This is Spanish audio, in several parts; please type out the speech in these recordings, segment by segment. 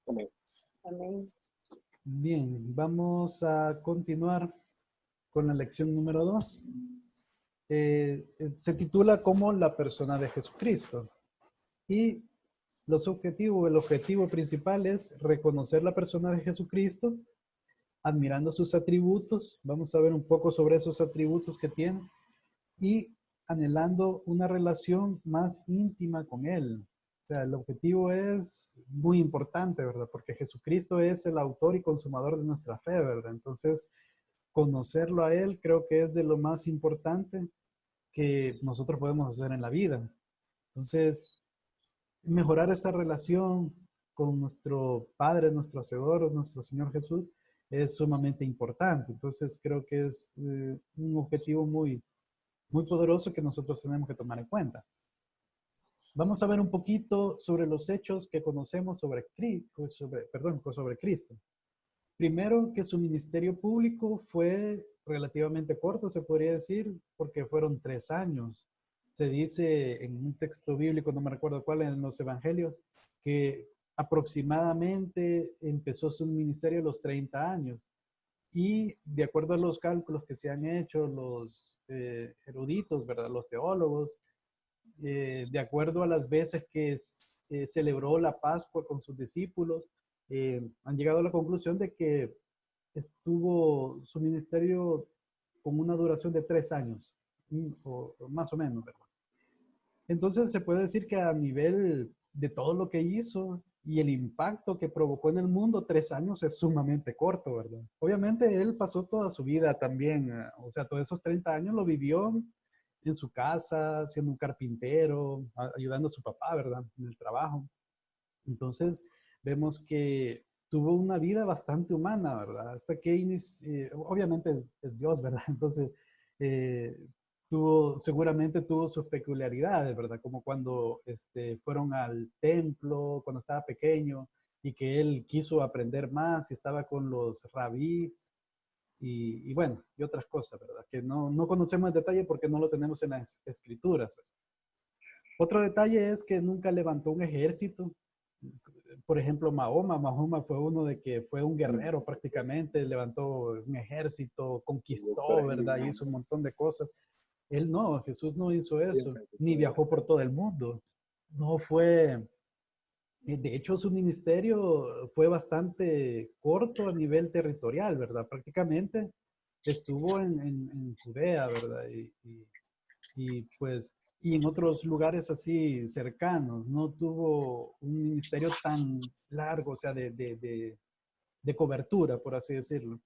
Amén. Amén. Bien, vamos a continuar con la lección número 2. Se titula como la persona de Jesucristo. Y el objetivo principal es reconocer la persona de Jesucristo, admirando sus atributos. Vamos a ver un poco sobre esos atributos que tiene y anhelando una relación más íntima con Él. O sea, el objetivo es muy importante, ¿verdad? Porque Jesucristo es el autor y consumador de nuestra fe, ¿verdad? Entonces, conocerlo a Él creo que es de lo más importante que nosotros podemos hacer en la vida. Entonces, mejorar esta relación con nuestro Padre, nuestro Hacedor, nuestro Señor Jesús, es sumamente importante. Entonces, creo que es un objetivo muy poderoso que nosotros tenemos que tomar en cuenta. Vamos a ver un poquito sobre los hechos que conocemos sobre Cristo. Primero, que su ministerio público fue relativamente corto, se podría decir, porque fueron 3 años. Se dice en un texto bíblico, no me recuerdo cuál, en los evangelios, que aproximadamente empezó su ministerio a los 30 años. Y de acuerdo a los cálculos que se han hecho los eruditos, ¿verdad? Los teólogos, de acuerdo a las veces que celebró la Pascua con sus discípulos, han llegado a la conclusión de que estuvo su ministerio con una duración de 3 años, o más o menos, ¿verdad? Entonces se puede decir que a nivel de todo lo que hizo y el impacto que provocó en el mundo, 3 años es sumamente corto, ¿verdad? Obviamente él pasó toda su vida también, o sea, todos esos 30 años lo vivió en su casa, siendo un carpintero, ayudando a su papá, ¿verdad? En el trabajo. Entonces vemos que tuvo una vida bastante humana, ¿verdad? Hasta que obviamente es Dios, ¿verdad? Entonces, eh, seguramente tuvo sus peculiaridades, ¿verdad? Como cuando fueron al templo, cuando estaba pequeño, y que él quiso aprender más y estaba con los rabís, y bueno, y otras cosas, ¿verdad? Que no conocemos en detalle porque no lo tenemos en las escrituras, ¿verdad? Otro detalle es que nunca levantó un ejército. Por ejemplo, Mahoma fue uno de que fue un guerrero prácticamente, levantó un ejército, conquistó, ¿verdad? Hizo un montón de cosas. Él no, Jesús no hizo eso, ni viajó por todo el mundo. No fue, de hecho su ministerio fue bastante corto a nivel territorial, ¿verdad? Prácticamente estuvo en Judea, ¿verdad? Y pues, y en otros lugares así cercanos, no tuvo un ministerio tan largo, o sea, de cobertura, por así decirlo.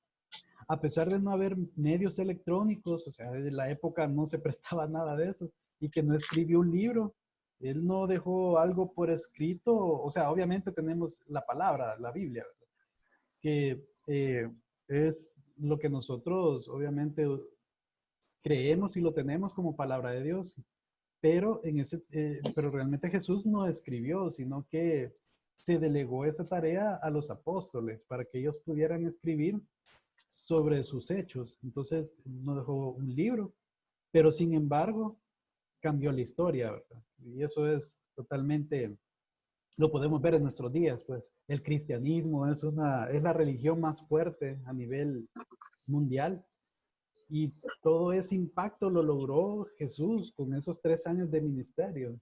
A pesar de no haber medios electrónicos, o sea, desde la época no se prestaba nada de eso, y que no escribió un libro, él no dejó algo por escrito, o sea, obviamente tenemos la palabra, la Biblia, ¿verdad? Que es lo que nosotros obviamente creemos y lo tenemos como palabra de Dios. Pero realmente Jesús no escribió, sino que se delegó esa tarea a los apóstoles para que ellos pudieran escribir sobre sus hechos. Entonces, no dejó un libro, pero sin embargo, cambió la historia, ¿verdad? Y eso es totalmente, lo podemos ver en nuestros días, pues. El cristianismo es la religión más fuerte a nivel mundial. Y todo ese impacto lo logró Jesús con esos 3 años de ministerio.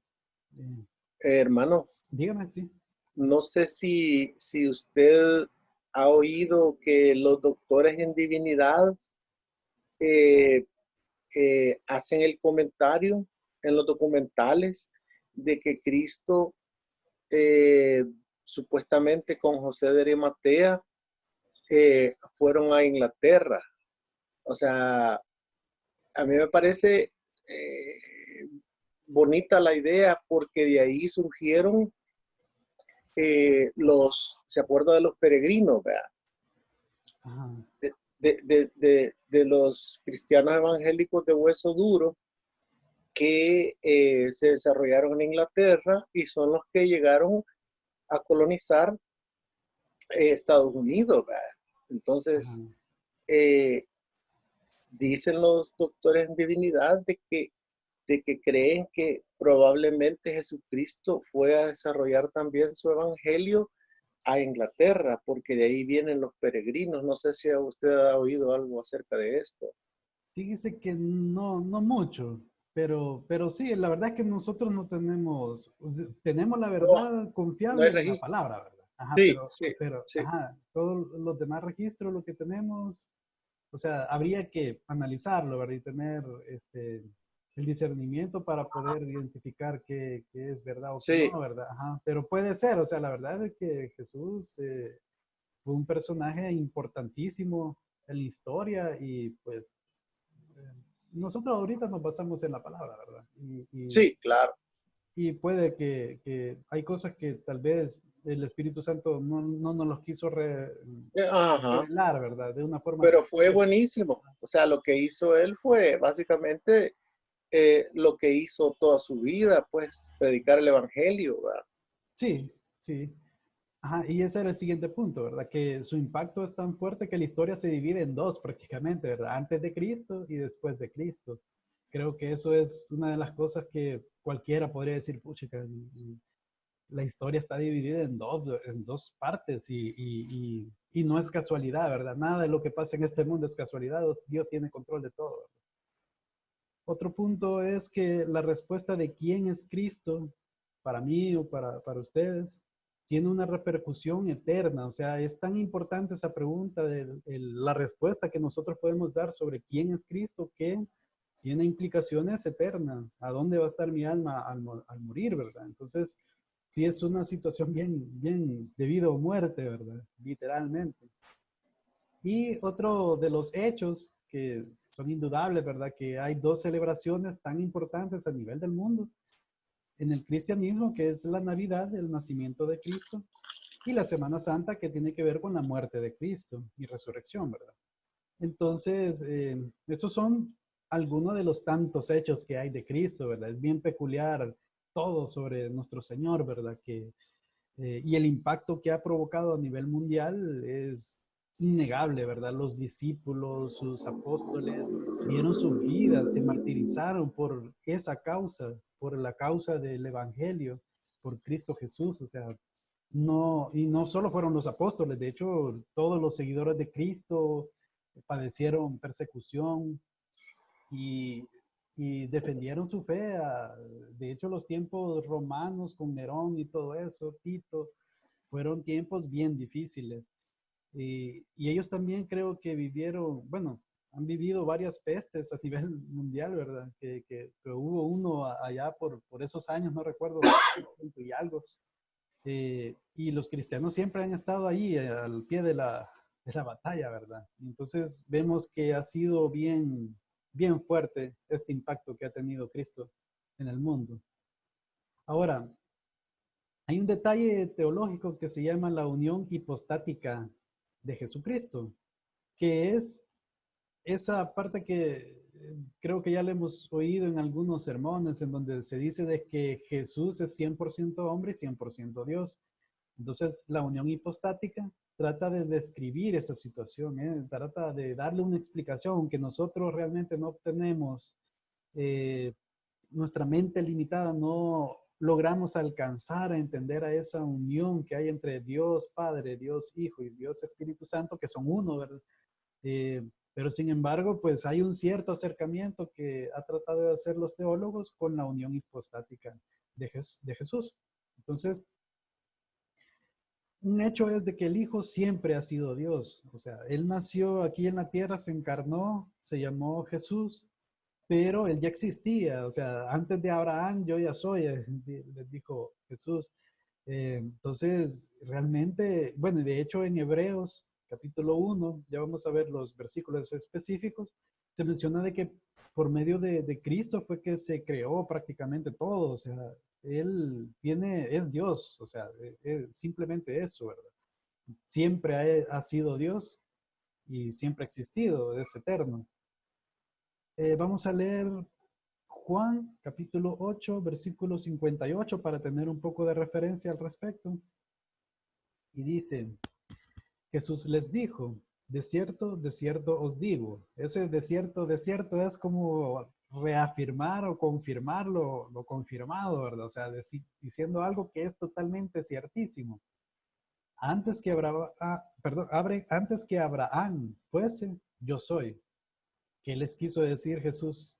Hermano, Dígame, sí. no sé si usted ha oído que los doctores en divinidad eh, hacen el comentario en los documentales de que Cristo eh, supuestamente con José de Arimatea fueron a Inglaterra. O sea, a mí me parece bonita la idea porque de ahí surgieron ¿se acuerda de los peregrinos, ¿verdad? Ajá. De los cristianos evangélicos de hueso duro que se desarrollaron en Inglaterra y son los que llegaron a colonizar Estados Unidos, ¿verdad? Entonces, Ajá. dicen los doctores en divinidad de que creen que probablemente Jesucristo fue a desarrollar también su evangelio a Inglaterra, porque de ahí vienen los peregrinos. No sé si usted ha oído algo acerca de esto. Fíjese que no, no mucho, pero sí, la verdad es que nosotros no tenemos, o sea, tenemos la No, verdad no hay confiable en la registro. palabra, ¿verdad? Ajá, Sí, sí, sí, ajá, todos los demás registros, lo que tenemos, o sea, habría que analizarlo, ¿verdad? Y tener el discernimiento para poder identificar qué es verdad o qué no, sí, ¿verdad? Ajá, pero puede ser, o sea, la verdad es que Jesús fue un personaje importantísimo en la historia y pues nosotros ahorita nos basamos en la palabra, ¿verdad? sí, claro. Y puede que hay cosas que tal vez el Espíritu Santo no nos los quiso Ajá. revelar, ¿verdad? De una forma Pero tan fue directa. buenísimo. O sea, lo que hizo él fue básicamente lo que hizo toda su vida, pues predicar el evangelio, ¿verdad? Sí, sí. Ajá, y ese era el siguiente punto, ¿verdad? Que su impacto es tan fuerte que la historia se divide en dos prácticamente, ¿verdad? Antes de Cristo y después de Cristo. Creo que eso es una de las cosas que cualquiera podría decir, puchica, la historia está dividida en dos partes y no es casualidad, ¿verdad? Nada de lo que pasa en este mundo es casualidad, Dios tiene control de todo. Otro punto es que la respuesta de quién es Cristo, para mí o para ustedes, tiene una repercusión eterna. O sea, es tan importante esa pregunta de la respuesta que nosotros podemos dar sobre quién es Cristo que tiene implicaciones eternas. ¿A dónde va a estar mi alma al morir, verdad? Entonces, sí es una situación bien de vida o muerte, ¿verdad? Literalmente. Y otro de los hechos que son indudables, ¿verdad? Que hay dos celebraciones tan importantes a nivel del mundo en el cristianismo, que es la Navidad, el nacimiento de Cristo, y la Semana Santa, que tiene que ver con la muerte de Cristo y resurrección, ¿verdad? Entonces, esos son algunos de los tantos hechos que hay de Cristo, ¿verdad? Es bien peculiar todo sobre nuestro Señor, ¿verdad? Y el impacto que ha provocado a nivel mundial es innegable, ¿verdad? Los discípulos, sus apóstoles, dieron sus vidas, se martirizaron por esa causa, por la causa del Evangelio, por Cristo Jesús, o sea, no, y no solo fueron los apóstoles, de hecho, todos los seguidores de Cristo padecieron persecución, y, y defendieron su fe. De hecho, los tiempos romanos con Nerón y todo eso, Tito, fueron tiempos bien difíciles. Y ellos también creo que vivieron, bueno, han vivido varias pestes a nivel mundial, ¿verdad? Que hubo uno allá por esos años, no recuerdo, y algo. Y los cristianos siempre han estado ahí al pie de la batalla, ¿verdad? Entonces vemos que ha sido bien fuerte este impacto que ha tenido Cristo en el mundo. Ahora, hay un detalle teológico que se llama la unión hipostática de Jesucristo, que es esa parte que creo que ya le hemos oído en algunos sermones, en donde se dice de que Jesús es 100% hombre y 100% Dios. Entonces, la unión hipostática trata de describir esa situación, ¿eh? Trata de darle una explicación, aunque nosotros realmente no tenemos, eh, nuestra mente limitada, no logramos alcanzar a entender a esa unión que hay entre Dios Padre, Dios Hijo y Dios Espíritu Santo, que son uno, ¿verdad? Pero sin embargo, pues hay un cierto acercamiento que ha tratado de hacer los teólogos con la unión hipostática de Jesús. Entonces, un hecho es de que el Hijo siempre ha sido Dios. O sea, Él nació aquí en la tierra, se encarnó, se llamó Jesús, pero Él ya existía. O sea, antes de Abraham yo ya soy, les dijo Jesús. Entonces, realmente, bueno, y de hecho en Hebreos capítulo 1, ya vamos a ver los versículos específicos, se menciona de que por medio de Cristo fue que se creó prácticamente todo. O sea, Él es Dios, o sea, es simplemente eso, ¿verdad? Siempre ha sido Dios y siempre ha existido, es eterno. Vamos a leer Juan capítulo 8, versículo 58 para tener un poco de referencia al respecto. Y dice, Jesús les dijo, de cierto os digo. Ese de cierto es como reafirmar o confirmar lo confirmado, ¿verdad? O sea, diciendo algo que es totalmente ciertísimo. antes que antes que Abraham fuese, yo soy. ¿Qué les quiso decir Jesús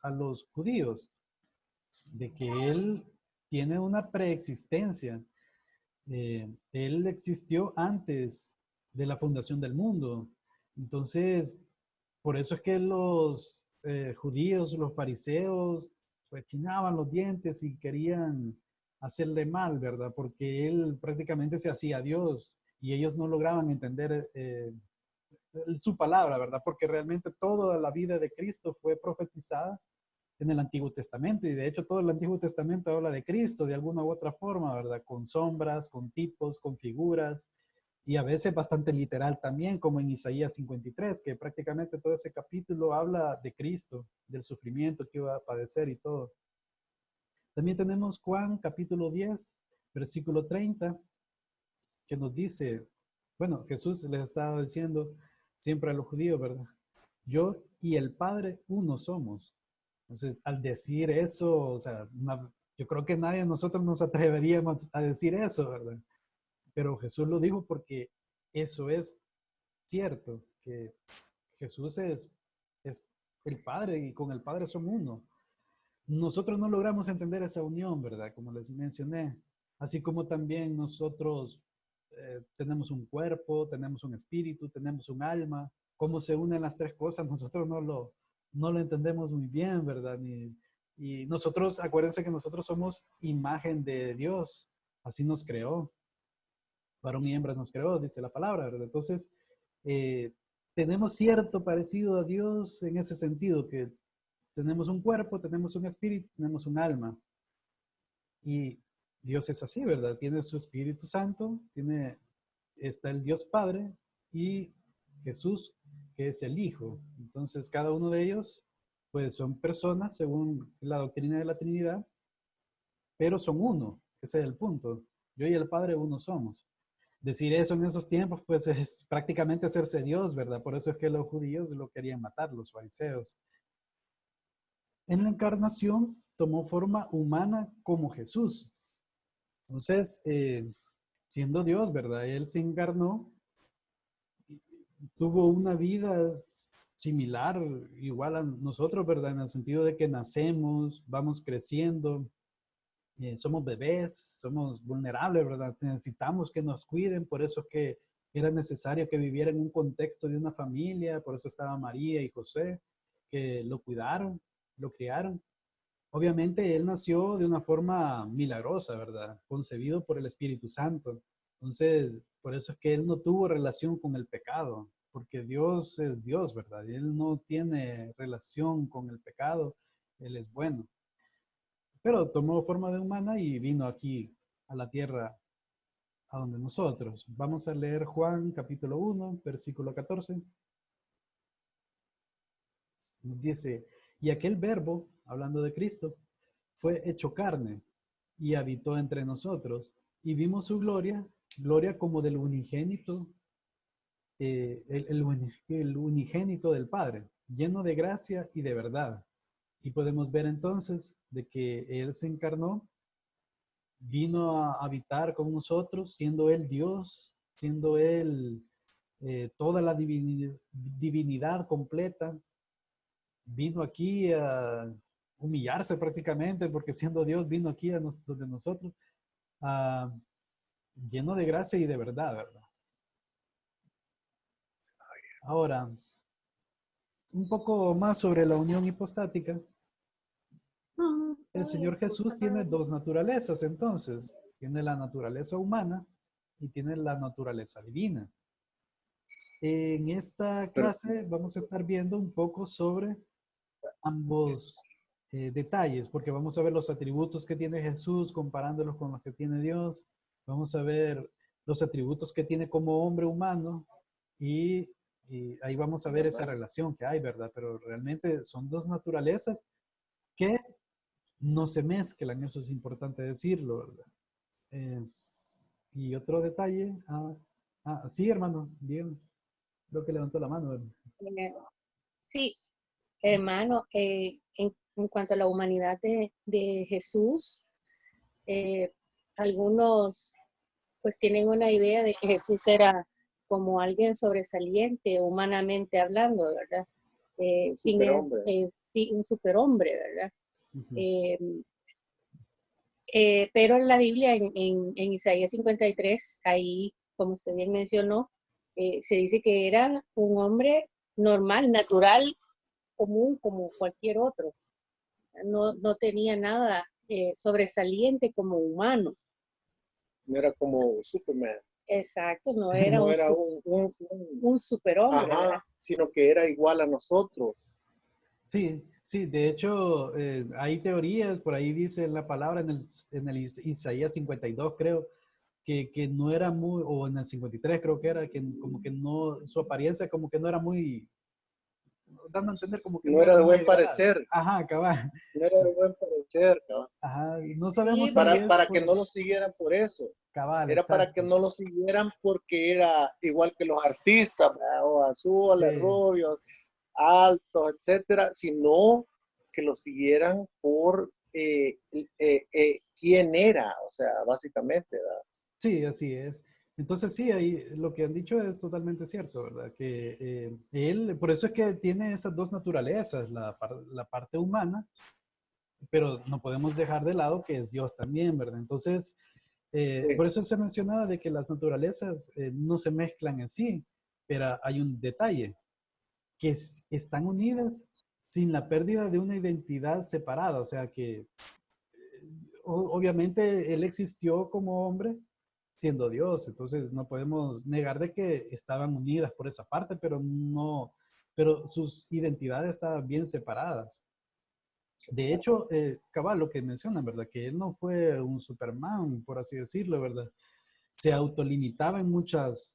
a los judíos? De que Él tiene una preexistencia. Él existió antes de la fundación del mundo. Entonces, por eso es que los judíos, los fariseos, rechinaban los dientes y querían hacerle mal, ¿verdad? Porque Él prácticamente se hacía Dios y ellos no lograban entender su palabra, ¿verdad? Porque realmente toda la vida de Cristo fue profetizada en el Antiguo Testamento, y de hecho todo el Antiguo Testamento habla de Cristo de alguna u otra forma, ¿verdad? Con sombras, con tipos, con figuras, y a veces bastante literal también, como en Isaías 53, que prácticamente todo ese capítulo habla de Cristo, del sufrimiento que iba a padecer y todo. También tenemos Juan capítulo 10, versículo 30, que nos dice, bueno, Jesús les estaba diciendo siempre a los judíos, ¿verdad? Yo y el Padre uno somos. Entonces, al decir eso, o sea, yo creo que nadie de nosotros nos atreveríamos a decir eso, ¿verdad? Pero Jesús lo dijo porque eso es cierto, que Jesús es el Padre y con el Padre son uno. Nosotros no logramos entender esa unión, ¿verdad? Como les mencioné. Así como también nosotros tenemos un cuerpo, tenemos un espíritu, tenemos un alma. ¿Cómo se unen las tres cosas? Nosotros no lo entendemos muy bien, ¿verdad? Y nosotros, acuérdense que nosotros somos imagen de Dios. Así nos creó. Varón y hembra nos creó, dice la palabra, ¿verdad? Entonces, eh, tenemos cierto parecido a Dios en ese sentido, que tenemos un cuerpo, tenemos un espíritu, tenemos un alma. Y Dios es así, ¿verdad? Tiene su Espíritu Santo, está el Dios Padre y Jesús, que es el Hijo. Entonces, cada uno de ellos, pues son personas según la doctrina de la Trinidad, pero son uno. Ese es el punto. Yo y el Padre uno somos. Decir eso en esos tiempos, pues es prácticamente hacerse Dios, ¿verdad? Por eso es que los judíos lo querían matar, los fariseos. En la encarnación tomó forma humana como Jesús. Entonces, siendo Dios, ¿verdad? Él se encarnó, tuvo una vida similar, igual a nosotros, ¿verdad? En el sentido de que nacemos, vamos creciendo, somos bebés, somos vulnerables, ¿verdad? Necesitamos que nos cuiden, por eso es que era necesario que viviera en un contexto de una familia, por eso estaba María y José, que lo cuidaron, lo criaron. Obviamente él nació de una forma milagrosa, ¿verdad? Concebido por el Espíritu Santo. Entonces, por eso es que él no tuvo relación con el pecado, porque Dios es Dios, ¿verdad? Y él no tiene relación con el pecado, él es bueno. Pero tomó forma de humana y vino aquí a la tierra, a donde nosotros. Vamos a leer Juan capítulo 1, versículo 14. Nos dice, y aquel verbo, hablando de Cristo, fue hecho carne y habitó entre nosotros, y vimos su gloria, gloria como del unigénito, el unigénito del Padre, lleno de gracia y de verdad. Y podemos ver entonces de que Él se encarnó, vino a habitar con nosotros, siendo Él Dios, siendo Él toda la divinidad completa, vino aquí a humillarse prácticamente, porque siendo Dios vino aquí a donde nosotros, a lleno de gracia y de verdad, ¿verdad? Ahora, un poco más sobre la unión hipostática. El Señor Jesús tiene dos naturalezas, entonces. Tiene la naturaleza humana y tiene la naturaleza divina. En esta Pero, clase vamos a estar viendo un poco sobre ambos detalles, porque vamos a ver los atributos que tiene Jesús comparándolos con los que tiene Dios. Vamos a ver los atributos que tiene como hombre humano y, y ahí vamos a ver esa relación que hay, ¿verdad? Pero realmente son dos naturalezas que no se mezclan, eso es importante decirlo, ¿verdad? Eh, y otro detalle, sí, hermano, bien, creo que levantó la mano. ¿Verdad? Sí, hermano, en cuanto a la humanidad de Jesús, eh, algunos pues tienen una idea de que Jesús era como alguien sobresaliente, humanamente hablando, ¿verdad? Superhombre. Sí, un superhombre, ¿verdad? Ujú. Eh, pero en la Biblia, en Isaías 53, ahí, como usted bien mencionó, se dice que era un hombre normal, natural, común, como cualquier otro. No tenía nada sobresaliente como humano. No era como Superman. Exacto, no era No un, era un superhombre, ¿verdad? ajá, sino que era igual a nosotros. Sí, sí, de hecho, hay teorías, por ahí dice la palabra en el Isaías 52, creo, que no era muy, o en el 53 creo que era, que como que no, su apariencia como que no era muy, dando a entender como que No no era era de muy buen agradable. parecer. Ajá, cabal. No era de buen parecer, cabal. Ajá, y no sabemos Sí, si porque es Para que por no lo siguieran por eso. cabal, Era para que exacto. no lo siguieran porque era igual que los artistas, ¿verdad? O azules, Sí, rubios, altos, etcétera, sino que lo siguieran por quién era, o sea, básicamente, ¿verdad? sí, así es. Entonces sí, ahí lo que han dicho es totalmente cierto, ¿verdad? Que él, por eso es que tiene esas dos naturalezas, la parte humana, pero no podemos dejar de lado que es Dios también, ¿verdad? Entonces, por eso se mencionaba de que las naturalezas no se mezclan en sí, pero hay un detalle, que están unidas sin la pérdida de una identidad separada, o sea que obviamente él existió como hombre siendo Dios, entonces no podemos negar de que estaban unidas por esa parte, pero no, pero sus identidades estaban bien separadas. De hecho, cabal, lo que mencionan, ¿verdad? Que él no fue un Superman, por así decirlo, ¿verdad? Se autolimitaba en muchas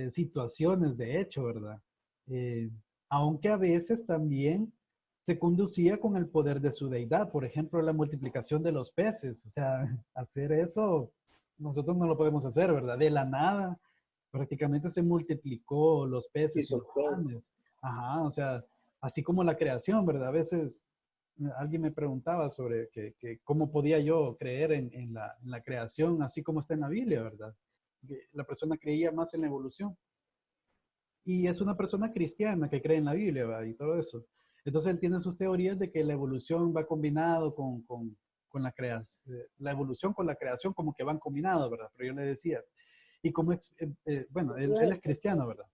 situaciones, de hecho, ¿verdad? Eh, Aunque a veces también se conducía con el poder de su deidad, por ejemplo, la multiplicación de los peces, o sea, hacer eso, nosotros no lo podemos hacer, ¿verdad? De la nada, prácticamente se multiplicó los peces y Hizo los todo. panes. Ajá, o sea, así como la creación, ¿verdad? A veces alguien me preguntaba sobre que cómo podía yo creer en la creación así como está en la Biblia, ¿verdad? Que la persona creía más en la evolución. Y es una persona cristiana que cree en la Biblia, ¿verdad? Y todo eso. Entonces él tiene sus teorías de que la evolución va combinado con la creación, la evolución con la creación como que van combinados, ¿verdad? Pero yo le decía, y como, bueno, él es cristiano, ¿verdad?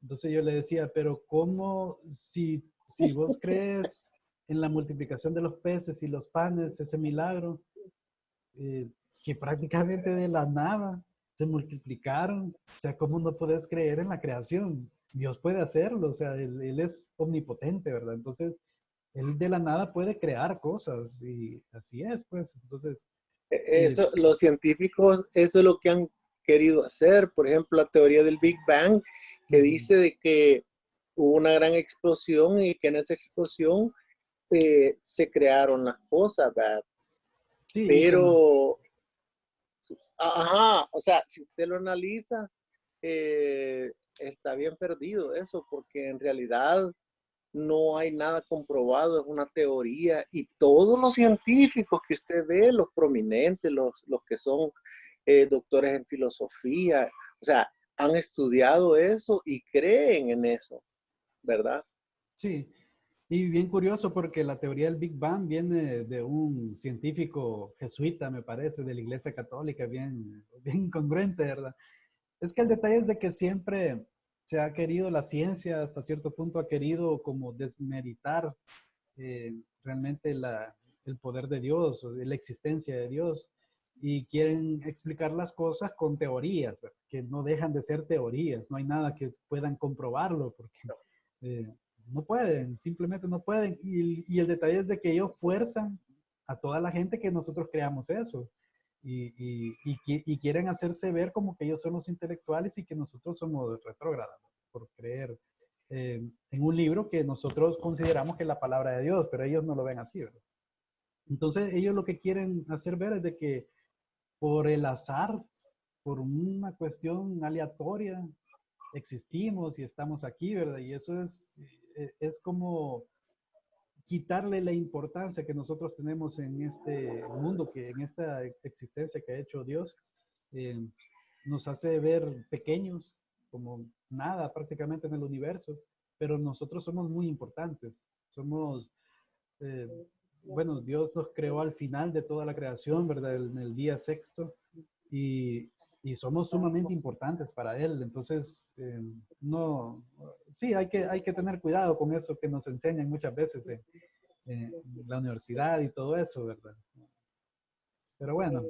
Entonces yo le decía, pero ¿cómo si vos crees en la multiplicación de los peces y los panes, ese milagro, que prácticamente de la nada se multiplicaron? O sea, ¿cómo no puedes creer en la creación? Dios puede hacerlo, o sea, él es omnipotente, ¿verdad? Entonces, él de la nada puede crear cosas y así es, pues. Entonces, eh, Eso, los científicos, eso es lo que han querido hacer. Por ejemplo, la teoría del Big Bang, que ujú, dice de que hubo una gran explosión y que en esa explosión se crearon las cosas, ¿verdad? sí, y que no. Pero, ajá, o sea, si usted lo analiza, está bien perdido eso, porque en realidad no hay nada comprobado, es una teoría y todos los científicos que usted ve, los prominentes, los que son doctores en filosofía, o sea, han estudiado eso y creen en eso, ¿verdad? Sí, y bien curioso porque la teoría del Big Bang viene de un científico jesuita, me parece, de la Iglesia Católica, bien congruente, ¿verdad? Es que el detalle es de que siempre se ha querido, la ciencia hasta cierto punto ha querido como desmeritar realmente el poder de Dios, o de la existencia de Dios, y quieren explicar las cosas con teorías, ¿verdad? Que no dejan de ser teorías, no hay nada que puedan comprobarlo, porque eh, no pueden, simplemente no pueden. Y el detalle es de que ellos fuerzan a toda la gente que nosotros creamos eso. Y quieren hacerse ver como que ellos son los intelectuales y que nosotros somos retrógrados por creer en un libro que nosotros consideramos que es la palabra de Dios, pero ellos no lo ven así, ¿verdad? Entonces ellos lo que quieren hacer ver es de que por el azar, por una cuestión aleatoria, existimos y estamos aquí, ¿verdad? Y eso es como quitarle la importancia que nosotros tenemos en este mundo, que en esta existencia que ha hecho Dios. nos hace ver pequeños, como nada prácticamente en el universo, pero nosotros somos muy importantes. Somos, eh, bueno, Dios nos creó al final de toda la creación, ¿verdad? En el día sexto, y, y somos sumamente importantes para Él. Entonces, no, sí, hay que tener cuidado con eso que nos enseñan muchas veces en la universidad y todo eso, ¿verdad? Pero bueno,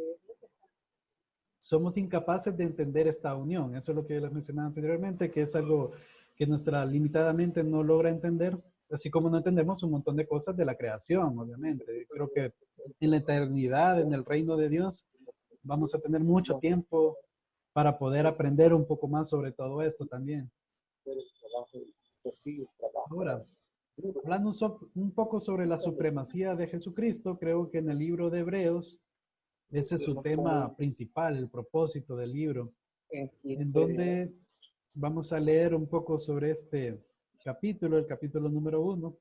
somos incapaces de entender esta unión. Eso es lo que les mencionaba anteriormente, que es algo que nuestra limitada mente no logra entender, así como no entendemos un montón de cosas de la creación, obviamente. Creo que en la eternidad, en el reino de Dios, vamos a tener mucho tiempo para poder aprender un poco más sobre todo esto también. Ahora, hablando un poco sobre la supremacía de Jesucristo, creo que en el libro de Hebreos, ese es su tema principal, el propósito del libro, en donde vamos a leer un poco sobre este capítulo, el capítulo número 1.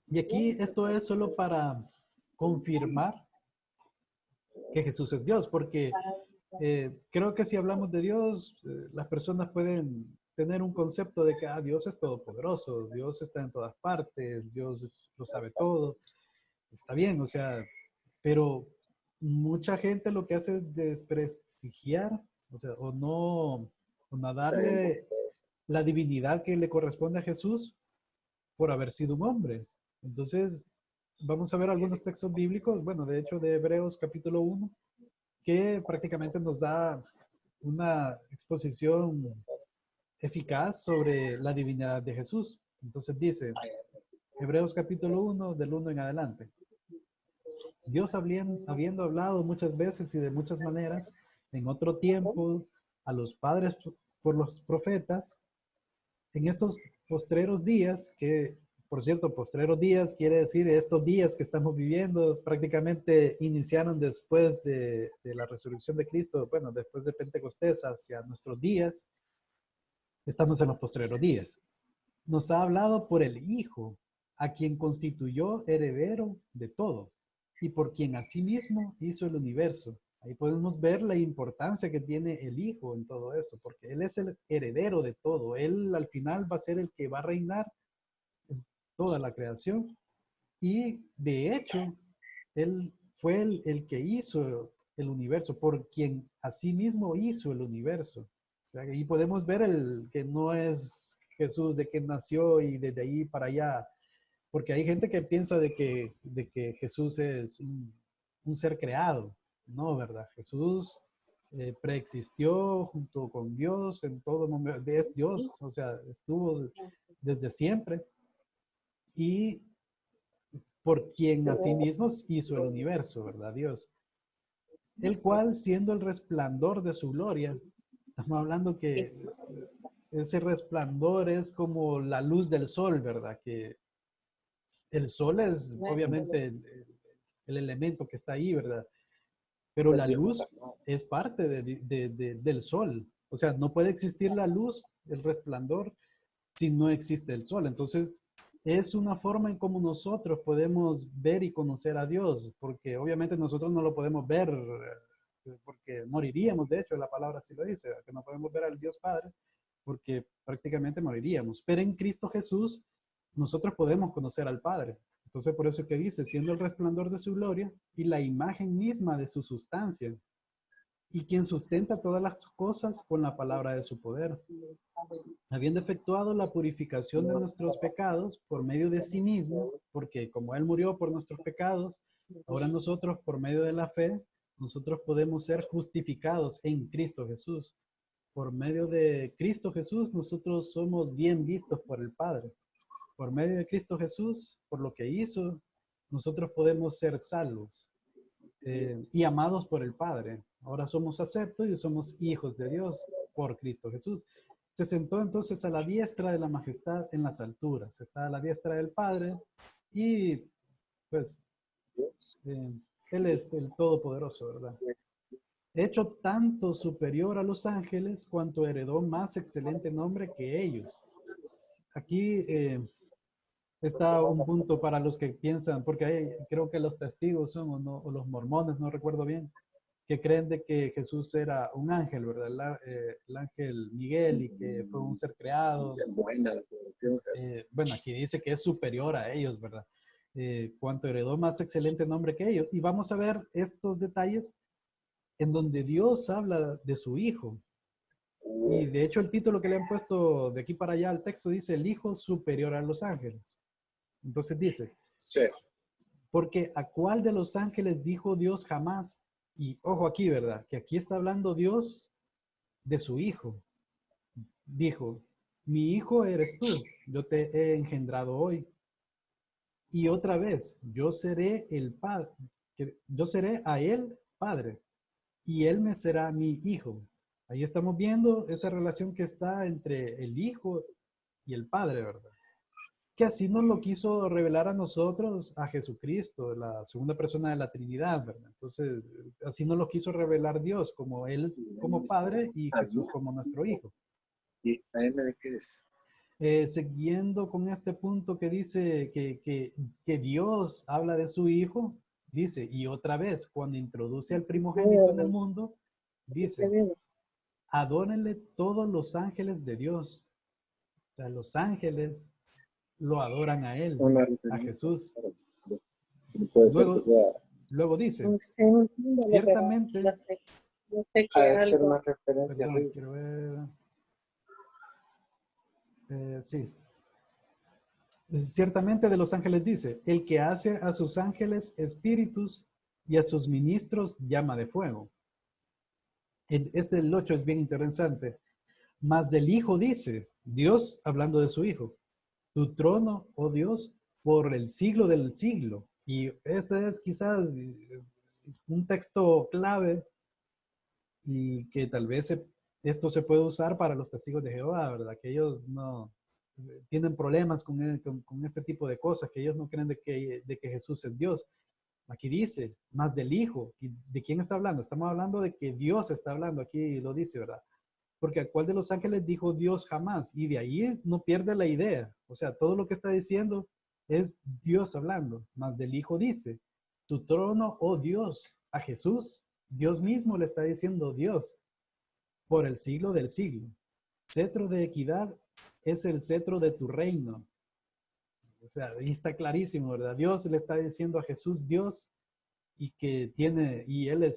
Y aquí esto es solo para confirmar que Jesús es Dios, porque creo que si hablamos de Dios, las personas pueden tener un concepto de que Dios es todopoderoso, Dios está en todas partes, Dios lo sabe todo. Está bien, o sea, pero mucha gente lo que hace es desprestigiar, o sea, o no darle la divinidad que le corresponde a Jesús por haber sido un hombre. Entonces, vamos a ver algunos textos bíblicos, bueno, de hecho de Hebreos capítulo 1, que prácticamente nos da una exposición eficaz sobre la divinidad de Jesús. Entonces dice, Hebreos capítulo 1, del 1 en adelante. Dios habiendo hablado muchas veces y de muchas maneras, en otro tiempo, a los padres por los profetas, en estos postreros días, que por cierto, postreros días quiere decir estos días que estamos viviendo, prácticamente iniciaron después de la resurrección de Cristo, bueno, después de Pentecostés hacia nuestros días, estamos en los postreros días. Nos ha hablado por el Hijo, a quien constituyó heredero de todo, y por quien asimismo hizo el universo. Ahí podemos ver la importancia que tiene el Hijo en todo eso, porque Él es el heredero de todo. Él al final va a ser el que va a reinar en toda la creación. Y de hecho, Él fue el que hizo el universo, por quien asimismo hizo el universo. O sea, ahí podemos ver el que no es Jesús de que nació y desde ahí para allá, porque hay gente que piensa de que Jesús es un ser creado. No, ¿verdad? Jesús preexistió junto con Dios en todo momento, es Dios, o sea, estuvo desde siempre y por quien asimismo hizo el universo, ¿verdad? Dios. El cual, siendo el resplandor de su gloria, estamos hablando que ese resplandor es como la luz del sol, ¿verdad? Que el sol es obviamente el elemento que está ahí, ¿verdad? Pero la luz es parte del sol. O sea, no puede existir la luz, el resplandor, si no existe el sol. Entonces, es una forma en cómo nosotros podemos ver y conocer a Dios, porque obviamente nosotros no lo podemos ver, porque moriríamos, de hecho, la palabra así lo dice, que no podemos ver al Dios Padre, porque prácticamente moriríamos. Pero en Cristo Jesús, nosotros podemos conocer al Padre. Entonces, por eso que dice, siendo el resplandor de su gloria y la imagen misma de su sustancia, y quien sustenta todas las cosas con la palabra de su poder, habiendo efectuado la purificación de nuestros pecados por medio de sí mismo, porque como Él murió por nuestros pecados, ahora nosotros por medio de la fe, nosotros podemos ser justificados en Cristo Jesús. Por medio de Cristo Jesús, nosotros somos bien vistos por el Padre. Por medio de Cristo Jesús, por lo que hizo, nosotros podemos ser salvos y amados por el Padre. Ahora somos aceptos y somos hijos de Dios por Cristo Jesús. Se sentó entonces a la diestra de la majestad en las alturas. Está a la diestra del Padre y pues Él es el Todopoderoso, ¿verdad? Hecho tanto superior a los ángeles cuanto heredó más excelente nombre que ellos. Aquí está un punto para los que piensan, porque creo que los testigos son, o los mormones, no recuerdo bien, que creen de que Jesús era un ángel, ¿verdad? El ángel Miguel y que fue un ser creado. Bueno, aquí dice que es superior a ellos, ¿verdad? Cuanto heredó más excelente nombre que ellos. Y vamos a ver estos detalles en donde Dios habla de su Hijo. Y de hecho el título que le han puesto de aquí para allá al texto dice el Hijo superior a los ángeles. Entonces dice, Sí. porque ¿a cuál de los ángeles dijo Dios jamás? Y ojo aquí, ¿verdad? Que aquí está hablando Dios de su Hijo. Dijo, mi Hijo eres tú, yo te he engendrado hoy. Y otra vez, yo seré el Padre, yo seré a él Padre, y él me será mi Hijo. Ahí estamos viendo esa relación que está entre el Hijo y el Padre, ¿verdad? Que así nos lo quiso revelar a nosotros, a Jesucristo, la segunda persona de la Trinidad, ¿verdad? Entonces, así nos lo quiso revelar Dios, como Él como Padre y Jesús como nuestro Hijo. ¿Y AM de qué es? Siguiendo con este punto que dice que Dios habla de su Hijo, dice, y otra vez, cuando introduce al primogénito en el mundo, dice, adórenle todos los ángeles de Dios. O sea, los ángeles lo adoran a Él, a Jesús. Puede ser que sea. Luego dice, No entiendo, ciertamente, no sé Ha qué de ser algo. una referencia. perdón, quiero ver, sí, ciertamente de los ángeles dice, el que hace a sus ángeles espíritus y a sus ministros llama de fuego. Este el 8 es bien interesante. Más del Hijo dice, Dios hablando de su Hijo, tu trono, oh Dios, por el siglo del siglo. Y este es quizás un texto clave y que tal vez esto se puede usar para los testigos de Jehová, ¿verdad? Que ellos no tienen problemas con este tipo de cosas, que ellos no creen de que Jesús es Dios. Aquí dice, más del Hijo. ¿Y de quién está hablando? Estamos hablando de que Dios está hablando, aquí lo dice, ¿verdad? Porque ¿a cuál de los ángeles dijo Dios jamás? Y de ahí no pierde la idea. O sea, todo lo que está diciendo es Dios hablando. Más del Hijo dice, tu trono, oh Dios, a Jesús, Dios mismo le está diciendo Dios, por el siglo del siglo. Cetro de equidad es el cetro de tu reino. O sea, ahí está clarísimo, ¿verdad? Dios le está diciendo a Jesús Dios y que tiene, y Él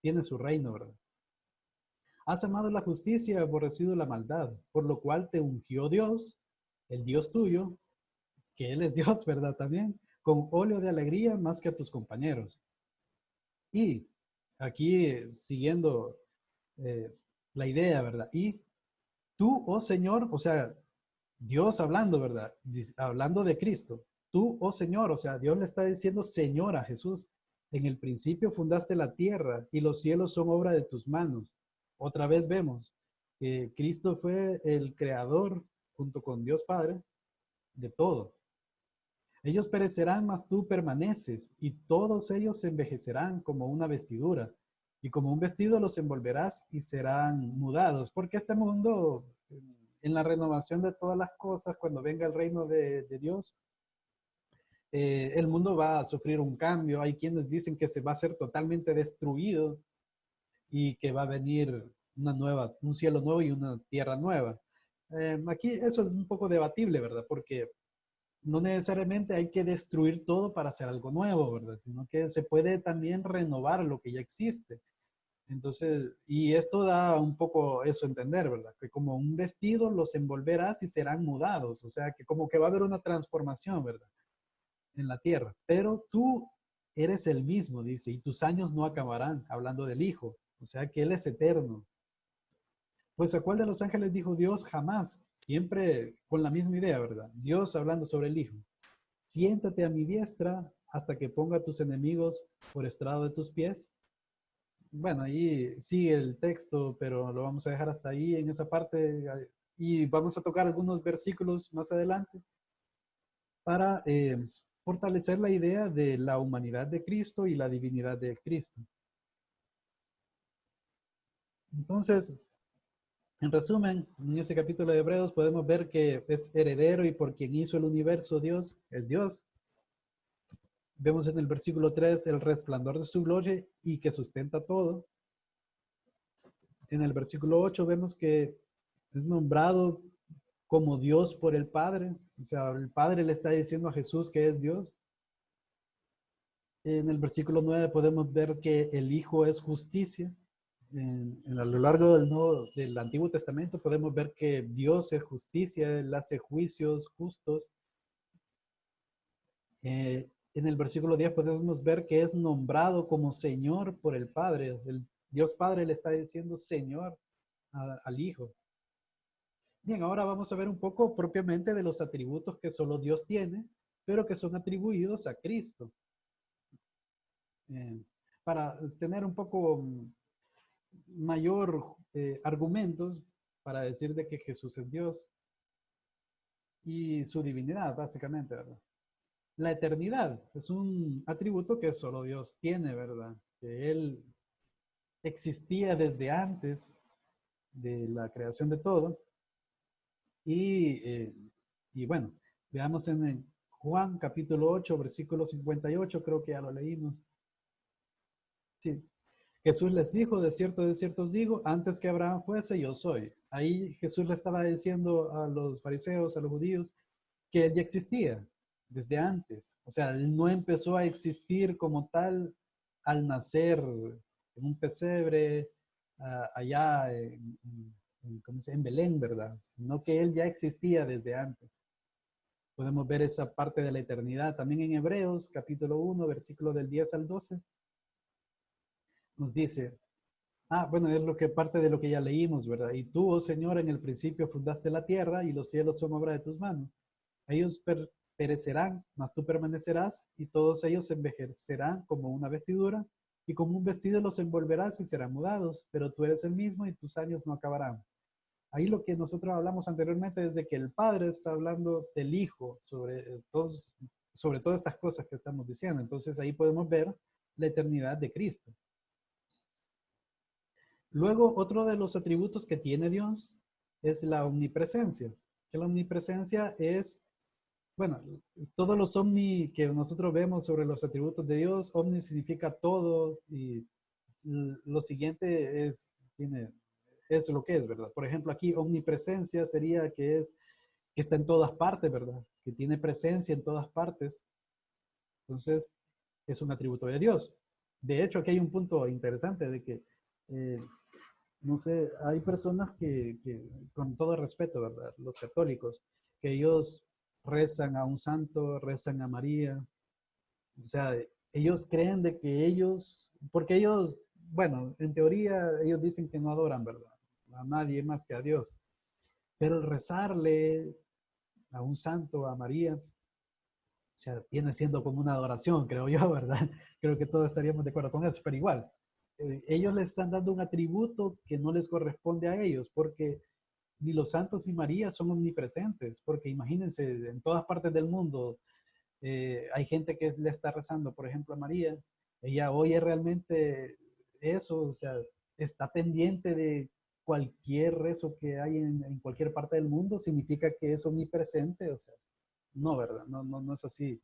tiene su reino, ¿verdad? Has amado la justicia y aborrecido la maldad, por lo cual te ungió Dios, el Dios tuyo, que Él es Dios, ¿verdad? También, con óleo de alegría más que a tus compañeros. Y aquí, siguiendo eh, la idea, ¿verdad? Y tú, oh Señor, o sea, Dios hablando, ¿verdad? Hablando de Cristo. Tú, oh Señor, o sea, Dios le está diciendo Señor a Jesús. En el principio fundaste la tierra y los cielos son obra de tus manos. Otra vez vemos que Cristo fue el creador junto con Dios Padre de todo. Ellos perecerán, mas tú permaneces, y todos ellos se envejecerán como una vestidura, y como un vestido los envolverás y serán mudados, porque este mundo, en la renovación de todas las cosas, cuando venga el reino de Dios, el mundo va a sufrir un cambio. Hay quienes dicen que se va a ser totalmente destruido y que va a venir un cielo nuevo y una tierra nueva. Aquí eso es un poco debatible, ¿verdad? Porque no necesariamente hay que destruir todo para hacer algo nuevo, ¿verdad? Sino que se puede también renovar lo que ya existe. Entonces, y esto da un poco eso a entender, ¿verdad? Que como un vestido los envolverás y serán mudados, o sea, que como que va a haber una transformación, ¿verdad? En la tierra. Pero tú eres el mismo, dice, y tus años no acabarán, hablando del Hijo, o sea, que Él es eterno. Pues ¿a cuál de los ángeles dijo Dios? Jamás, siempre con la misma idea, ¿verdad? Dios hablando sobre el Hijo. Siéntate a mi diestra hasta que ponga a tus enemigos por estrado de tus pies. Bueno, ahí sigue el texto, pero lo vamos a dejar hasta ahí en esa parte y vamos a tocar algunos versículos más adelante para fortalecer la idea de la humanidad de Cristo y la divinidad de Cristo. Entonces, En resumen, en ese capítulo de Hebreos podemos ver que es heredero y por quien hizo el universo Dios, es Dios. Vemos en el versículo 3 el resplandor de su gloria y que sustenta todo. En el versículo 8 vemos que es nombrado como Dios por el Padre. O sea, el Padre le está diciendo a Jesús que es Dios. En el versículo 9 podemos ver que el Hijo es justicia. A lo largo del Antiguo Testamento podemos ver que Dios es justicia, Él hace juicios justos. En el versículo 10 podemos ver que es nombrado como Señor por el Padre. El Dios Padre le está diciendo Señor al Hijo. Bien, ahora vamos a ver un poco propiamente de los atributos que solo Dios tiene, pero que son atribuidos a Cristo. Para tener un poco mayor argumentos para decir de que Jesús es Dios y su divinidad, básicamente, ¿verdad? La eternidad es un atributo que solo Dios tiene, ¿verdad? Que Él existía desde antes de la creación de todo. Y bueno, veamos en Juan capítulo 8, versículo 58, creo que ya lo leímos. Sí. Jesús les dijo, de cierto os digo, antes que Abraham fuese, yo soy. Ahí Jesús le estaba diciendo a los fariseos, a los judíos, que él ya existía desde antes. O sea, él no empezó a existir como tal al nacer en un pesebre allá en Belén, ¿verdad? Sino que él ya existía desde antes. Podemos ver esa parte de la eternidad también en Hebreos, capítulo 1, versículo del 10 al 12. Nos dice, bueno, es lo que parte de lo que ya leímos, ¿verdad? Y tú, oh Señor, en el principio fundaste la tierra y los cielos son obra de tus manos. Ellos perecerán, mas tú permanecerás, y todos ellos envejecerán como una vestidura, y como un vestido los envolverás y serán mudados, pero tú eres el mismo y tus años no acabarán. Ahí lo que nosotros hablamos anteriormente es de que el Padre está hablando del Hijo sobre todas estas cosas que estamos diciendo. Entonces ahí podemos ver la eternidad de Cristo. Luego, otro de los atributos que tiene Dios es la omnipresencia. Que la omnipresencia es, bueno, todos los omni que nosotros vemos sobre los atributos de Dios, omni significa todo y lo siguiente es lo que es, ¿verdad? Por ejemplo, aquí omnipresencia sería que está en todas partes, ¿verdad? Que tiene presencia en todas partes. Entonces, es un atributo de Dios. De hecho, aquí hay un punto interesante de que no sé, hay personas con todo respeto, ¿verdad? Los católicos, que ellos rezan a un santo, rezan a María. O sea, ellos creen de que porque ellos, bueno, en teoría ellos dicen que no adoran, ¿verdad? A nadie más que a Dios. Pero el rezarle a un santo, a María, o sea, viene siendo como una adoración, creo yo, ¿verdad? Creo que todos estaríamos de acuerdo con eso, pero igual, ellos le están dando un atributo que no les corresponde a ellos, porque ni los santos ni María son omnipresentes, porque imagínense, en todas partes del mundo hay gente que le está rezando, por ejemplo, a María, ella oye realmente eso, o sea, está pendiente de cualquier rezo que hay en cualquier parte del mundo, significa que es omnipresente, o sea, no, ¿verdad? No es así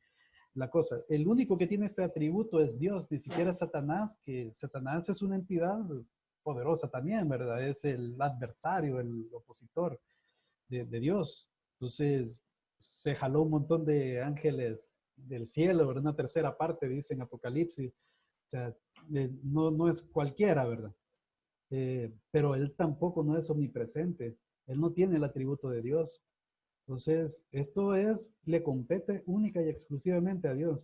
la cosa. El único que tiene este atributo es Dios, ni siquiera Satanás, que Satanás es una entidad poderosa también, ¿verdad? Es el adversario, el opositor de Dios. Entonces, se jaló un montón de ángeles del cielo, ¿verdad? Una tercera parte, dice en Apocalipsis. O sea, no es cualquiera, ¿verdad? Pero él tampoco no es omnipresente. Él no tiene el atributo de Dios. Entonces, le compete única y exclusivamente a Dios.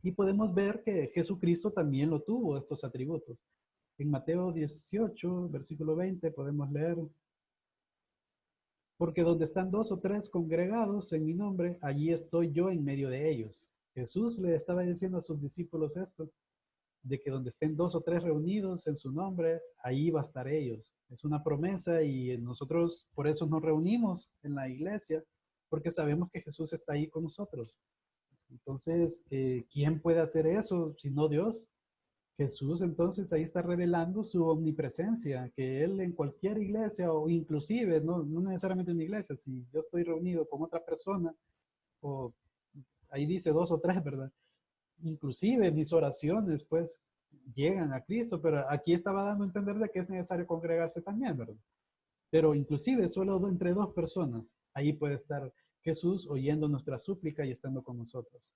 Y podemos ver que Jesucristo también lo tuvo, estos atributos. En Mateo 18, versículo 20, podemos leer, porque donde están dos o tres congregados en mi nombre, allí estoy yo en medio de ellos. Jesús le estaba diciendo a sus discípulos esto, de que donde estén dos o tres reunidos en su nombre, ahí va a estar ellos. Es una promesa y nosotros por eso nos reunimos en la iglesia, porque sabemos que Jesús está ahí con nosotros. Entonces, ¿quién puede hacer eso si no Dios? Jesús entonces ahí está revelando su omnipresencia, que Él en cualquier iglesia o inclusive, no necesariamente en una iglesia, si yo estoy reunido con otra persona, o ahí dice 2 o 3, ¿verdad? Inclusive mis oraciones pues llegan a Cristo, pero aquí estaba dando a entender de que es necesario congregarse también, ¿verdad? Pero inclusive solo entre 2 personas, ahí puede estar Jesús oyendo nuestra súplica y estando con nosotros.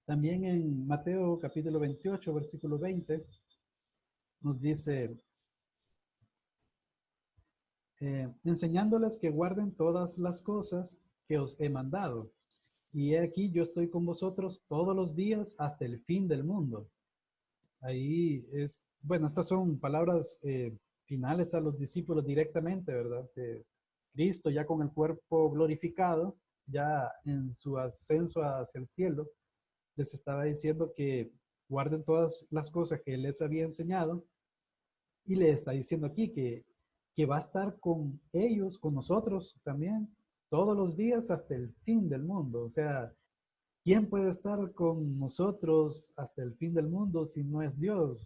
También en Mateo capítulo 28, versículo 20, nos dice, enseñándoles que guarden todas las cosas que os he mandado. Y he aquí, yo estoy con vosotros todos los días hasta el fin del mundo. Ahí es, bueno, estas son palabras finales a los discípulos directamente, ¿verdad? Cristo ya con el cuerpo glorificado, ya en su ascenso hacia el cielo, les estaba diciendo que guarden todas las cosas que él les había enseñado y le está diciendo aquí que va a estar con ellos, con nosotros también, todos los días hasta el fin del mundo. O sea, ¿quién puede estar con nosotros hasta el fin del mundo si no es Dios?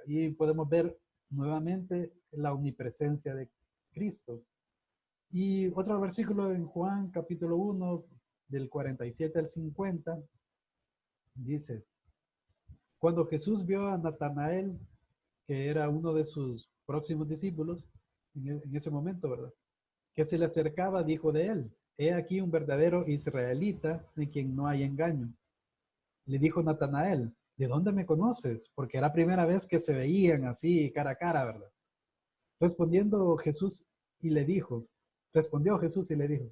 Y podemos ver nuevamente la omnipresencia de Cristo. Y otro versículo en Juan capítulo 1, del 47 al 50, dice, cuando Jesús vio a Natanael, que era uno de sus próximos discípulos, en ese momento, ¿verdad? Que se le acercaba, dijo de él, he aquí un verdadero israelita en quien no hay engaño. Le dijo Natanael, ¿de dónde me conoces? Porque era la primera vez que se veían así cara a cara, ¿verdad? Respondiendo Jesús y le dijo, respondió Jesús y le dijo,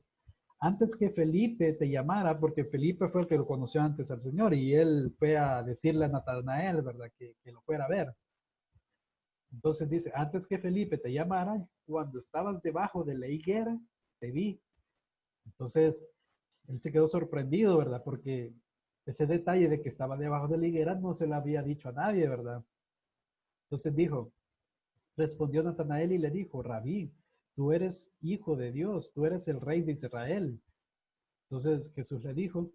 antes que Felipe te llamara, porque Felipe fue el que lo conoció antes al Señor y él fue a decirle a Natanael, ¿verdad? Que lo fuera a ver. Entonces dice, antes que Felipe te llamara, cuando estabas debajo de la higuera, te vi. Entonces, él se quedó sorprendido, ¿verdad? Porque ese detalle de que estaba debajo de la higuera no se lo había dicho a nadie, ¿verdad? Entonces dijo, respondió Natanael y le dijo, Rabí, tú eres hijo de Dios, tú eres el rey de Israel. Entonces Jesús le dijo,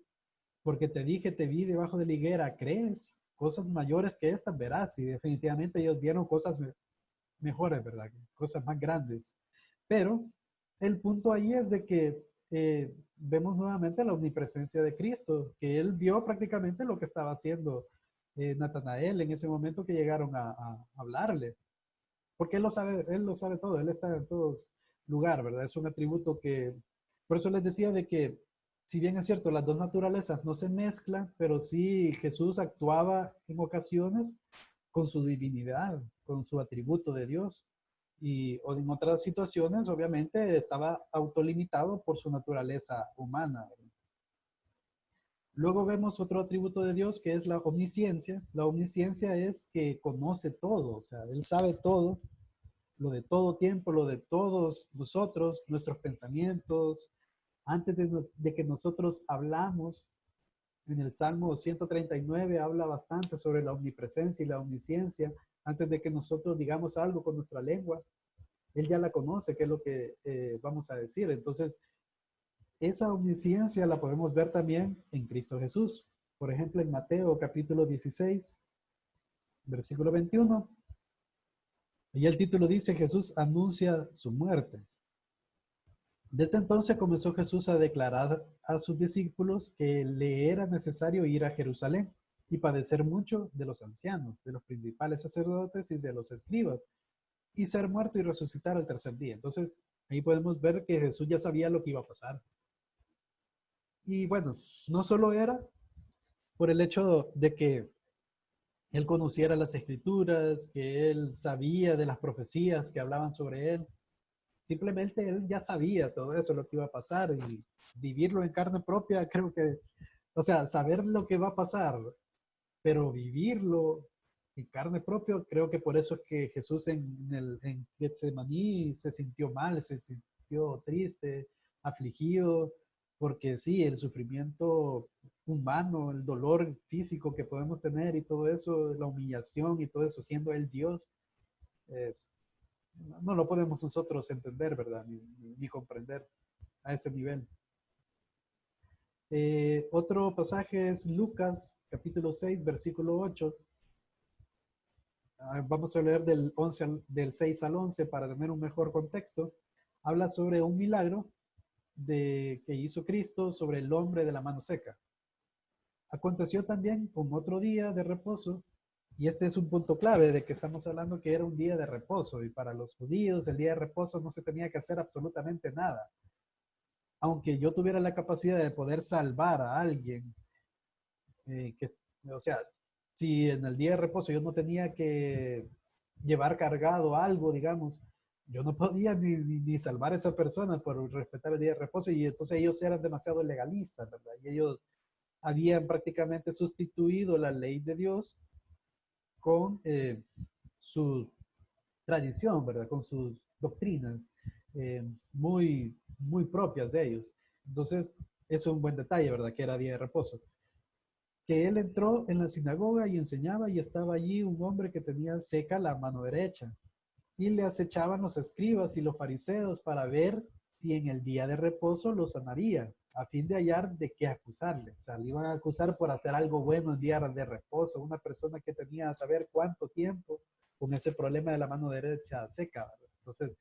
porque te dije, te vi debajo de la higuera, ¿crees? Cosas mayores que estas verás. Y definitivamente ellos vieron cosas mejores, ¿verdad? Cosas más grandes. Pero el punto ahí es de que vemos nuevamente la omnipresencia de Cristo, que él vio prácticamente lo que estaba haciendo Natanael en ese momento que llegaron a hablarle. Porque él lo sabe todo, él está en todos lugares, ¿verdad? Es un atributo que, por eso les decía de que, si bien es cierto, las dos naturalezas no se mezclan, pero sí Jesús actuaba en ocasiones con su divinidad, con su atributo de Dios. Y o en otras situaciones, obviamente, estaba autolimitado por su naturaleza humana. Luego vemos otro atributo de Dios que es la omnisciencia. La omnisciencia es que conoce todo, o sea, Él sabe todo, lo de todo tiempo, lo de todos nosotros, nuestros pensamientos. Antes de que nosotros hablamos, en el Salmo 139 habla bastante sobre la omnipresencia y la omnisciencia. Antes de que nosotros digamos algo con nuestra lengua, Él ya la conoce, qué es lo que vamos a decir. Entonces, esa omnisciencia la podemos ver también en Cristo Jesús. Por ejemplo, en Mateo capítulo 16, versículo 21. Y el título dice, Jesús anuncia su muerte. Desde entonces comenzó Jesús a declarar a sus discípulos que le era necesario ir a Jerusalén y padecer mucho de los ancianos, de los principales sacerdotes y de los escribas, y ser muerto y resucitar al tercer día. Entonces, ahí podemos ver que Jesús ya sabía lo que iba a pasar. Y bueno, no solo era por el hecho de que él conociera las escrituras, que él sabía de las profecías que hablaban sobre él. Simplemente él ya sabía todo eso, lo que iba a pasar, y vivirlo en carne propia, creo que, o sea, saber lo que va a pasar, pero vivirlo en carne propia, creo que por eso es que Jesús en Getsemaní se sintió mal, se sintió triste, afligido, porque sí, el sufrimiento humano, el dolor físico que podemos tener y todo eso, la humillación y todo eso, siendo él Dios, es, no lo podemos nosotros entender, ¿verdad? Ni comprender a ese nivel. Otro pasaje es Lucas, capítulo 6, versículo 8. vamos a leer del 6 al 11 para tener un mejor contexto. Habla sobre un milagro que hizo Cristo sobre el hombre de la mano seca. Aconteció también un otro día de reposo, y este es un punto clave de que estamos hablando que era un día de reposo, y para los judíos el día de reposo no se tenía que hacer absolutamente nada. Aunque yo tuviera la capacidad de poder salvar a alguien, o sea, si en el día de reposo yo no tenía que llevar cargado algo, digamos, yo no podía ni salvar a esa persona por respetar el día de reposo, y entonces ellos eran demasiado legalistas, ¿verdad? Y ellos habían prácticamente sustituido la ley de Dios con su tradición, ¿verdad? Con sus doctrinas muy propias de ellos. Entonces, eso es un buen detalle, ¿verdad? Que era día de reposo. Que él entró en la sinagoga y enseñaba, y estaba allí un hombre que tenía seca la mano derecha. Y le acechaban los escribas y los fariseos para ver si en el día de reposo lo sanaría, a fin de hallar de qué acusarle. O sea, le iban a acusar por hacer algo bueno en día de reposo. Una persona que tenía a saber cuánto tiempo con ese problema de la mano derecha seca, ¿verdad? Entonces,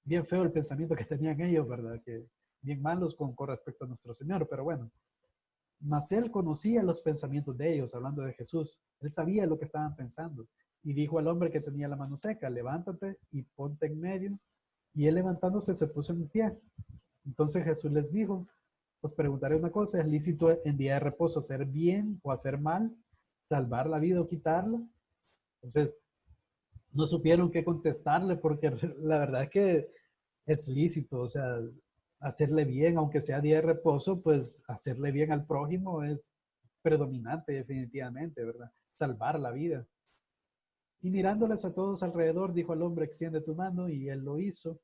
bien feo el pensamiento que tenían ellos, ¿verdad? Que bien malos con respecto a nuestro Señor, pero bueno. Mas él conocía los pensamientos de ellos, hablando de Jesús. Él sabía lo que estaban pensando. Y dijo al hombre que tenía la mano seca, levántate y ponte en medio. Y él levantándose se puso en pie. Entonces Jesús les dijo, os preguntaré una cosa, ¿es lícito en día de reposo hacer bien o hacer mal? ¿Salvar la vida o quitarla? Entonces, no supieron qué contestarle porque la verdad es que es lícito, o sea, hacerle bien, aunque sea día de reposo, pues hacerle bien al prójimo es predominante definitivamente, ¿verdad? Salvar la vida. Y mirándoles a todos alrededor, dijo al hombre, extiende tu mano, y él lo hizo,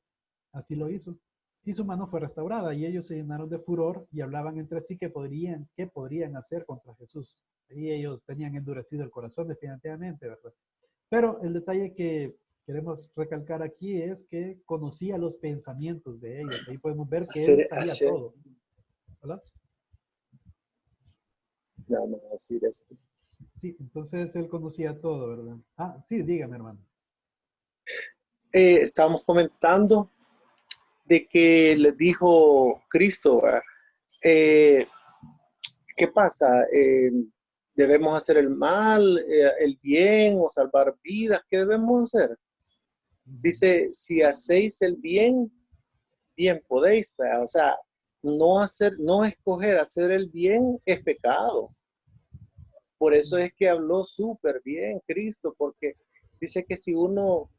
así lo hizo. Y su mano fue restaurada, y ellos se llenaron de furor y hablaban entre sí qué podrían hacer contra Jesús. Y ellos tenían endurecido el corazón definitivamente, ¿verdad? Pero el detalle que queremos recalcar aquí es que conocía los pensamientos de ellos. Ahí podemos ver que él sabía Hacer, todo. ¿Verdad? vamos a decir esto. Sí, entonces él conocía todo, ¿verdad? Ah, sí, dígame, hermano. Estábamos comentando de que les dijo Cristo, eh, ¿qué pasa? ¿Debemos hacer el mal, el bien o salvar vidas? ¿Qué debemos hacer? Dice, si hacéis el bien, bien podéis. O sea, no escoger hacer el bien es pecado. Por eso es que habló súper bien Cristo, porque dice que si uno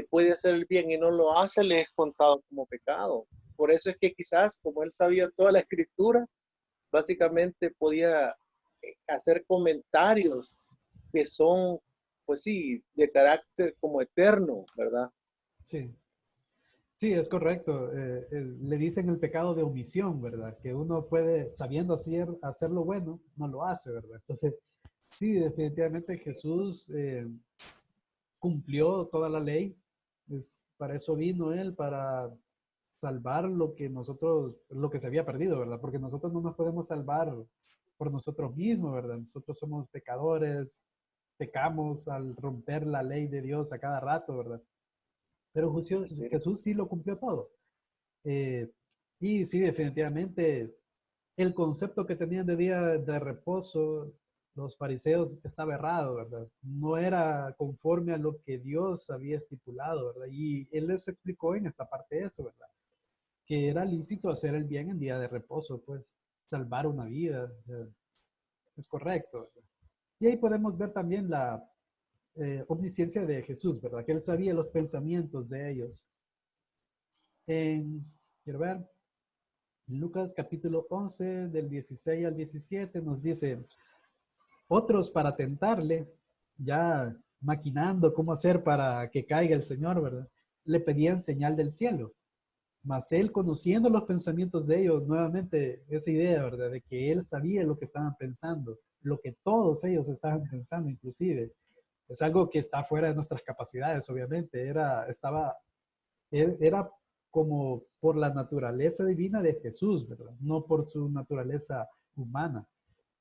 puede hacer el bien y no lo hace, le es contado como pecado. Por eso es que quizás, como él sabía toda la escritura, básicamente podía hacer comentarios que son, pues sí, de carácter como eterno, ¿verdad? Sí, sí, es correcto. Le dicen el pecado de omisión, ¿verdad? Que uno puede, sabiendo hacer lo bueno, no lo hace, ¿verdad? Entonces, sí, definitivamente Jesús cumplió toda la ley. Para eso vino él, para salvar lo que se había perdido, ¿verdad? Porque nosotros no nos podemos salvar por nosotros mismos, ¿verdad? Nosotros somos pecadores, pecamos al romper la ley de Dios a cada rato, ¿verdad? Pero Sí. Jesús sí lo cumplió todo. Eh, y sí, definitivamente, el concepto que tenían de día de reposo, los fariseos, estaba errado, ¿verdad? No era conforme a lo que Dios había estipulado, ¿verdad? Y él les explicó en esta parte eso, ¿verdad? Que era lícito hacer el bien en día de reposo, pues, salvar una vida, o sea, es correcto, ¿verdad? Y ahí podemos ver también la omnisciencia de Jesús, ¿verdad? Que él sabía los pensamientos de ellos. Quiero ver, Lucas capítulo 11, del 16 al 17, nos dice, otros para tentarle, ya maquinando cómo hacer para que caiga el Señor, ¿verdad? Le pedían señal del cielo. Mas él, conociendo los pensamientos de ellos, nuevamente esa idea, ¿verdad? De que él sabía lo que estaban pensando, lo que todos ellos estaban pensando, inclusive. Es algo que está fuera de nuestras capacidades, obviamente. Era como por la naturaleza divina de Jesús, ¿verdad? No por su naturaleza humana.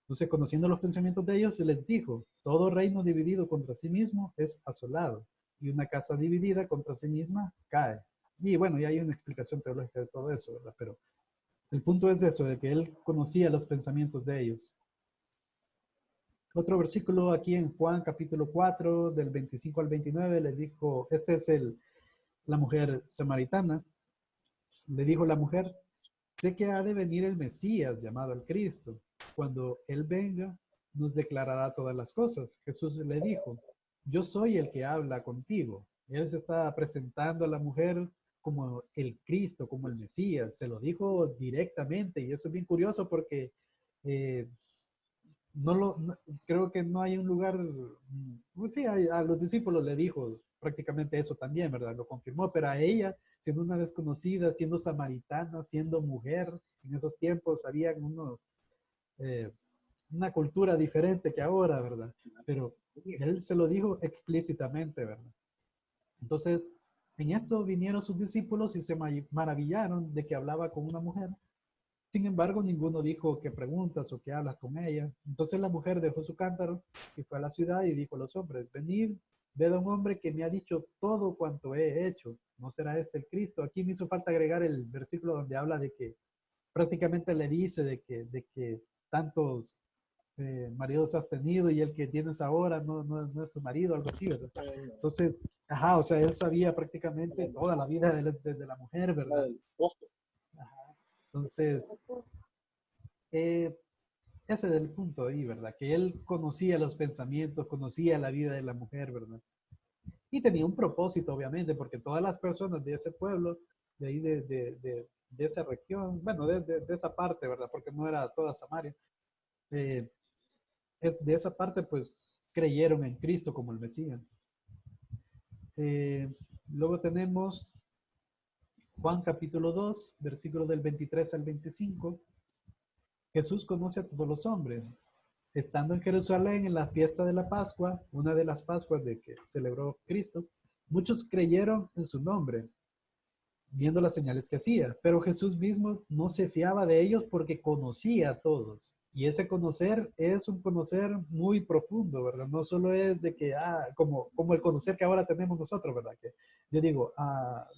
Entonces, conociendo los pensamientos de ellos, se les dijo, todo reino dividido contra sí mismo es asolado, y una casa dividida contra sí misma cae. Y bueno, ya hay una explicación teológica de todo eso, ¿verdad? Pero el punto es eso, de que él conocía los pensamientos de ellos. Otro versículo aquí en Juan capítulo 4, del 25 al 29, le dijo, este es la mujer samaritana, le dijo la mujer, sé que ha de venir el Mesías llamado el Cristo. Cuando Él venga, nos declarará todas las cosas. Jesús le dijo, yo soy el que habla contigo. Él se está presentando a la mujer como el Cristo, como el Mesías. Se lo dijo directamente y eso es bien curioso porque eh, creo que no hay un lugar, sí, a los discípulos le dijo prácticamente eso también, ¿verdad? Lo confirmó, pero a ella, siendo una desconocida, siendo samaritana, siendo mujer, en esos tiempos había eh, una cultura diferente que ahora, ¿verdad? Pero él se lo dijo explícitamente, ¿verdad? Entonces, en esto vinieron sus discípulos y se maravillaron de que hablaba con una mujer. Sin embargo, ninguno dijo qué preguntas o qué hablas con ella. Entonces la mujer dejó su cántaro y fue a la ciudad y dijo a los hombres, venid, ved a un hombre que me ha dicho todo cuanto he hecho. ¿No será este el Cristo? Aquí me hizo falta agregar el versículo donde habla de que prácticamente le dice de que tantos maridos has tenido y el que tienes ahora no es tu marido, algo así, ¿verdad? Entonces, ajá, o sea, él sabía prácticamente toda la vida de la mujer, ¿verdad? Ajá. Entonces, eh, ese es el punto ahí, ¿verdad? Que él conocía los pensamientos, conocía la vida de la mujer, ¿verdad? Y tenía un propósito, obviamente, porque todas las personas de ese pueblo, de ahí de esa región, bueno, de esa parte, ¿verdad? Porque no era toda Samaria, eh, es de esa parte, pues, creyeron en Cristo como el Mesías. Eh, Luego tenemos Juan capítulo 2, versículos del 23 al 25. Jesús conoce a todos los hombres. Estando en Jerusalén en la fiesta de la Pascua, una de las Pascuas de que celebró Cristo, muchos creyeron en su nombre, viendo las señales que hacía, pero Jesús mismo no se fiaba de ellos porque conocía a todos. Y ese conocer es un conocer muy profundo, ¿verdad? No solo es de que, como el conocer que ahora tenemos nosotros, ¿verdad? Que yo digo,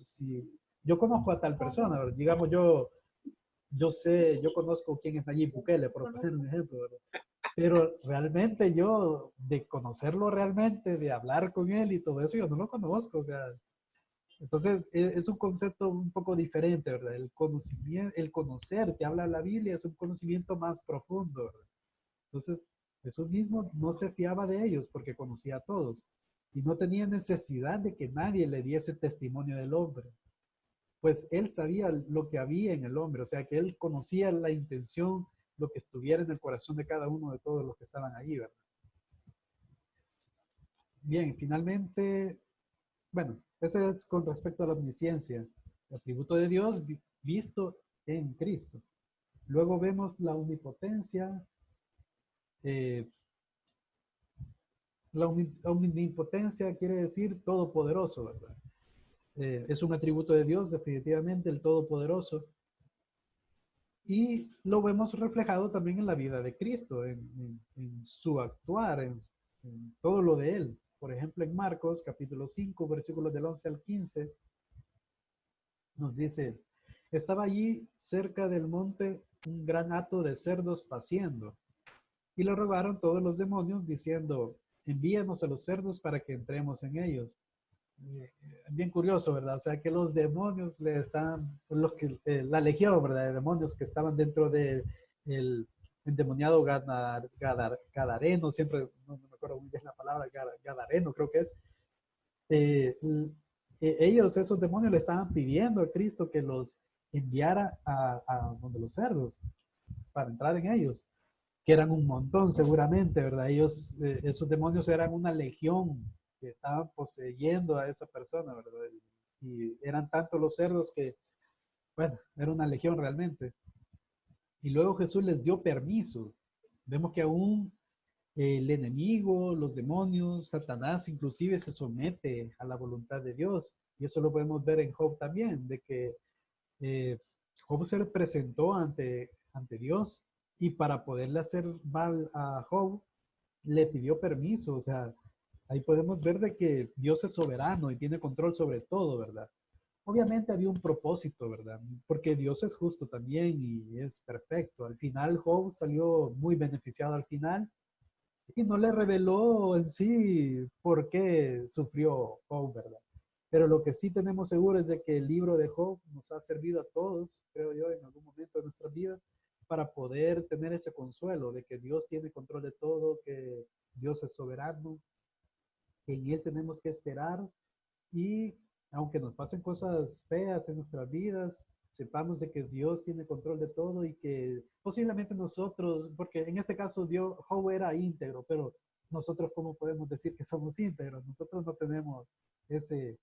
si yo conozco a tal persona, ¿verdad? Digamos, yo conozco quién es Nayib Bukele, por poner un ejemplo, ¿verdad? Pero realmente yo, de conocerlo realmente, de hablar con él y todo eso, yo no lo conozco, o sea, entonces es un concepto un poco diferente, ¿verdad? El conocimiento, el conocer que habla la Biblia es un conocimiento más profundo, ¿verdad? Entonces, Jesús mismo no se fiaba de ellos porque conocía a todos y no tenía necesidad de que nadie le diese testimonio del hombre, pues él sabía lo que había en el hombre, o sea, que él conocía la intención, lo que estuviera en el corazón de cada uno de todos los que estaban allí, ¿verdad? Bien, finalmente, bueno, ese es con respecto a la omnisciencia, el atributo de Dios visto en Cristo. Luego vemos la omnipotencia. eh, la omnipotencia quiere decir todopoderoso, ¿verdad? Es un atributo de Dios, definitivamente, el todopoderoso. Y lo vemos reflejado también en la vida de Cristo, en su actuar, en todo lo de Él. Por ejemplo, en Marcos capítulo 5, versículos del 11 al 15, nos dice, estaba allí cerca del monte un gran hato de cerdos paciendo, y le rogaron todos los demonios diciendo, envíanos a los cerdos para que entremos en ellos. Bien curioso, ¿verdad? O sea, que los demonios le están, la legión, ¿verdad? De demonios que estaban dentro de el endemoniado Gadareno, siempre, no me acuerdo muy bien la palabra, Gadareno creo que es. Eh, Ellos, esos demonios, le estaban pidiendo a Cristo que los enviara a donde los cerdos para entrar en ellos, que eran un montón seguramente, ¿verdad? Ellos, esos demonios eran una legión que estaban poseyendo a esa persona, ¿verdad? Y eran tantos los cerdos que, bueno, era una legión realmente. Y luego Jesús les dio permiso. Vemos que aún el enemigo, los demonios, Satanás inclusive se somete a la voluntad de Dios. Y eso lo podemos ver en Job también, de que Job se le presentó ante Dios Y para poderle hacer mal a Job, le pidió permiso. O sea, ahí podemos ver de que Dios es soberano y tiene control sobre todo, ¿verdad? Obviamente había un propósito, ¿verdad? Porque Dios es justo también y es perfecto. Al final Job salió muy beneficiado al final y no le reveló en sí por qué sufrió Job, ¿verdad? Pero lo que sí tenemos seguro es de que el libro de Job nos ha servido a todos, creo yo, en algún momento de nuestra vida, para poder tener ese consuelo de que Dios tiene control de todo, que Dios es soberano, que en Él tenemos que esperar y aunque nos pasen cosas feas en nuestras vidas, sepamos de que Dios tiene control de todo y que posiblemente nosotros, porque en este caso Dios, Job era íntegro, pero nosotros cómo podemos decir que somos íntegros, nosotros no tenemos ese,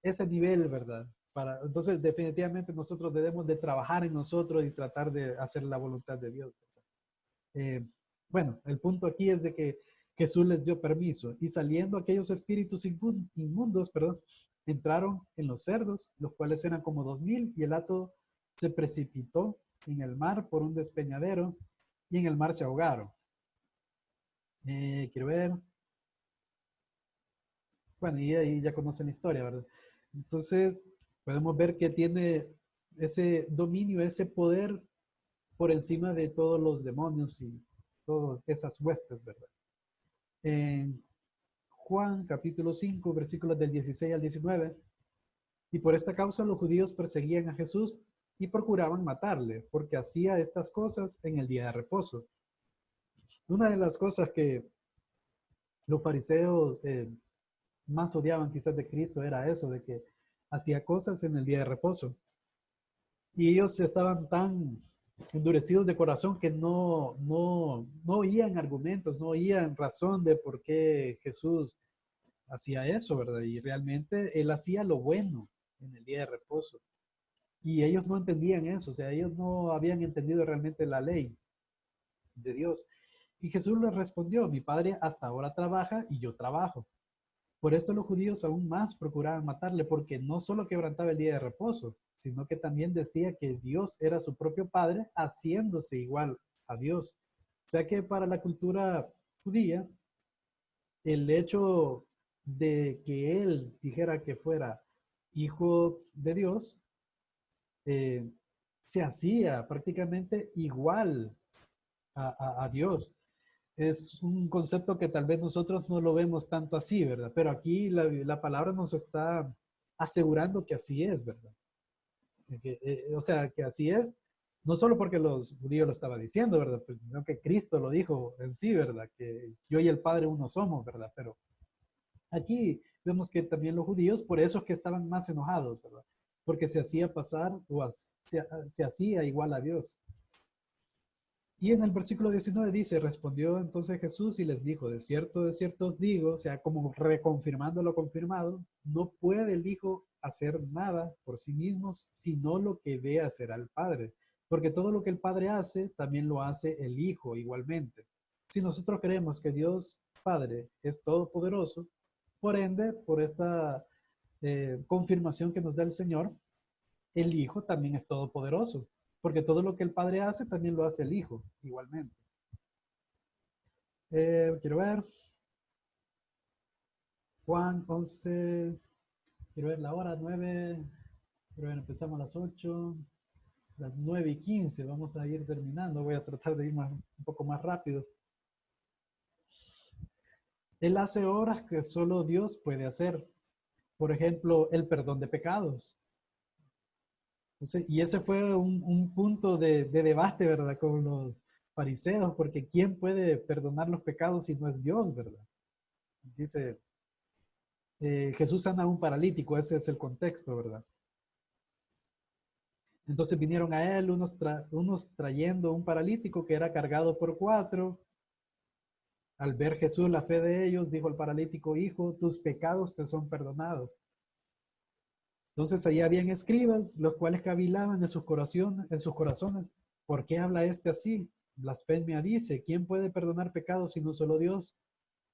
ese nivel, ¿verdad? Entonces definitivamente nosotros debemos de trabajar en nosotros y tratar de hacer la voluntad de Dios. Eh, bueno, el punto aquí es de que Jesús les dio permiso y saliendo aquellos espíritus inmundos, perdón, entraron en los cerdos, los cuales eran como 2000 y el hato se precipitó en el mar por un despeñadero y en el mar se ahogaron. Quiero ver. Bueno, y ahí ya conocen la historia, ¿verdad? Entonces, podemos ver que tiene ese dominio, ese poder por encima de todos los demonios y todas esas huestes, ¿verdad? En Juan capítulo 5, versículos del 16 al 19, y por esta causa los judíos perseguían a Jesús y procuraban matarle, porque hacía estas cosas en el día de reposo. Una de las cosas que los fariseos más odiaban quizás de Cristo era eso, de que hacía cosas en el día de reposo. Y ellos estaban tan endurecidos de corazón que no oían argumentos, no oían razón de por qué Jesús hacía eso, ¿verdad? Y realmente él hacía lo bueno en el día de reposo. Y ellos no entendían eso, o sea, ellos no habían entendido realmente la ley de Dios. Y Jesús les respondió, mi padre hasta ahora trabaja y yo trabajo. Por esto los judíos aún más procuraban matarle, porque no solo quebrantaba el día de reposo, sino que también decía que Dios era su propio padre, haciéndose igual a Dios. O sea que para la cultura judía, el hecho de que él dijera que fuera hijo de Dios, eh, se hacía prácticamente igual a Dios. Es un concepto que tal vez nosotros no lo vemos tanto así, ¿verdad? Pero aquí la palabra nos está asegurando que así es, ¿verdad? O sea, que así es, no solo porque los judíos lo estaban diciendo, ¿verdad? Pues, sino que Cristo lo dijo en sí, ¿verdad? Que yo y el Padre uno somos, ¿verdad? Pero aquí vemos que también los judíos, por eso es que estaban más enojados, ¿verdad? Porque se hacía pasar o se hacía igual a Dios. Y en el versículo 19 dice, respondió entonces Jesús y les dijo, de cierto os digo, o sea, como reconfirmando lo confirmado, no puede el Hijo hacer nada por sí mismo, sino lo que ve hacer al Padre. Porque todo lo que el Padre hace, también lo hace el Hijo igualmente. Si nosotros creemos que Dios Padre es todopoderoso, por ende, por esta confirmación que nos da el Señor, el Hijo también es todopoderoso, porque todo lo que el Padre hace también lo hace el Hijo, igualmente. Quiero ver. Juan 11, quiero ver la hora, 9, quiero ver, empezamos a las 8, las 9:15, vamos a ir terminando, voy a tratar de ir un poco más rápido. Él hace obras que solo Dios puede hacer. Por ejemplo, el perdón de pecados. Entonces, y ese fue un punto de debate, ¿verdad? Con los fariseos, porque ¿quién puede perdonar los pecados si no es Dios, ¿verdad? Dice, Jesús sana a un paralítico, ese es el contexto, ¿verdad? Entonces vinieron a él unos trayendo un paralítico que era cargado por 4. Al ver Jesús la fe de ellos, dijo al paralítico, hijo, tus pecados te son perdonados. Entonces ahí habían escribas, los cuales cavilaban en sus corazones. ¿Por qué habla este así? Blasfemia dice, ¿quién puede perdonar pecados sino solo Dios?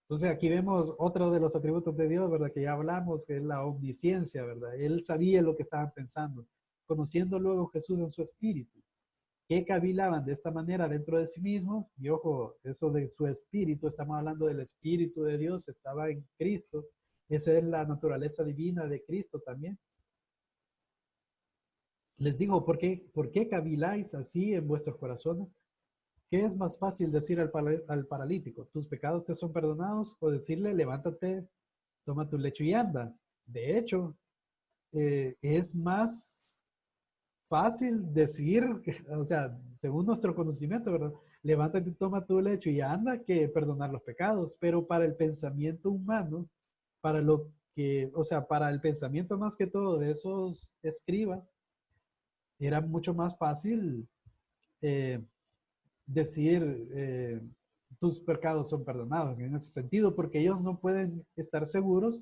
Entonces aquí vemos otro de los atributos de Dios, ¿verdad? Que ya hablamos, que es la omnisciencia, ¿verdad? Él sabía lo que estaban pensando, conociendo luego Jesús en su espíritu. que cavilaban de esta manera dentro de sí mismos, y ojo, eso de su espíritu, estamos hablando del espíritu de Dios, estaba en Cristo, esa es la naturaleza divina de Cristo también. Les digo, por qué caviláis así en vuestros corazones? ¿Qué es más fácil decir al paralítico, tus pecados te son perdonados? O decirle, levántate, toma tu lecho y anda. De hecho, es más fácil decir, o sea, según nuestro conocimiento, ¿verdad? Levántate, toma tu lecho y anda, que perdonar los pecados. Pero para el pensamiento humano, para lo que, o sea, para el pensamiento más que todo de esos escribas, era mucho más fácil eh, decir tus pecados son perdonados en ese sentido, porque ellos no pueden estar seguros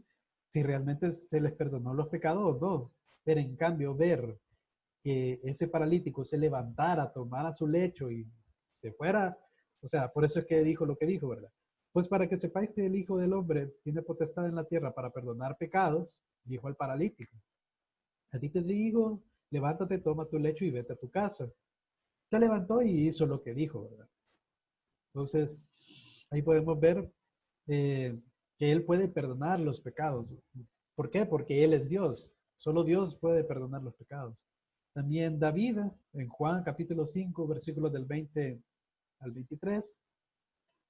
si realmente se les perdonó los pecados o no. Pero en cambio, ver que ese paralítico se levantara, tomara su lecho y se fuera, o sea, por eso es que dijo lo que dijo, ¿verdad? Pues para que sepáis que el Hijo del Hombre tiene potestad en la tierra para perdonar pecados, dijo al paralítico. A ti te digo, levántate, toma tu lecho y vete a tu casa. Se levantó y hizo lo que dijo, ¿verdad? Entonces, ahí podemos ver que Él puede perdonar los pecados. ¿Por qué? Porque Él es Dios. Solo Dios puede perdonar los pecados. También David, en Juan capítulo 5, versículos del 20 al 23,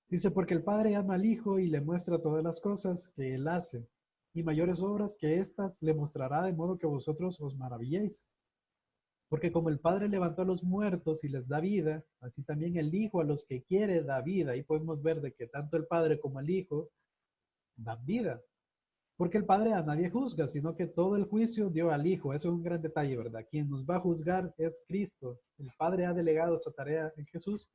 dice, porque el Padre ama al Hijo y le muestra todas las cosas que Él hace, y mayores obras que éstas le mostrará, de modo que vosotros os maravilléis. Porque como el Padre levantó a los muertos y les da vida, así también el Hijo a los que quiere da vida. Y podemos ver de que tanto el Padre como el Hijo dan vida. Porque el Padre a nadie juzga, sino que todo el juicio dio al Hijo. Eso es un gran detalle, ¿verdad? Quien nos va a juzgar es Cristo. El Padre ha delegado esa tarea en Jesús.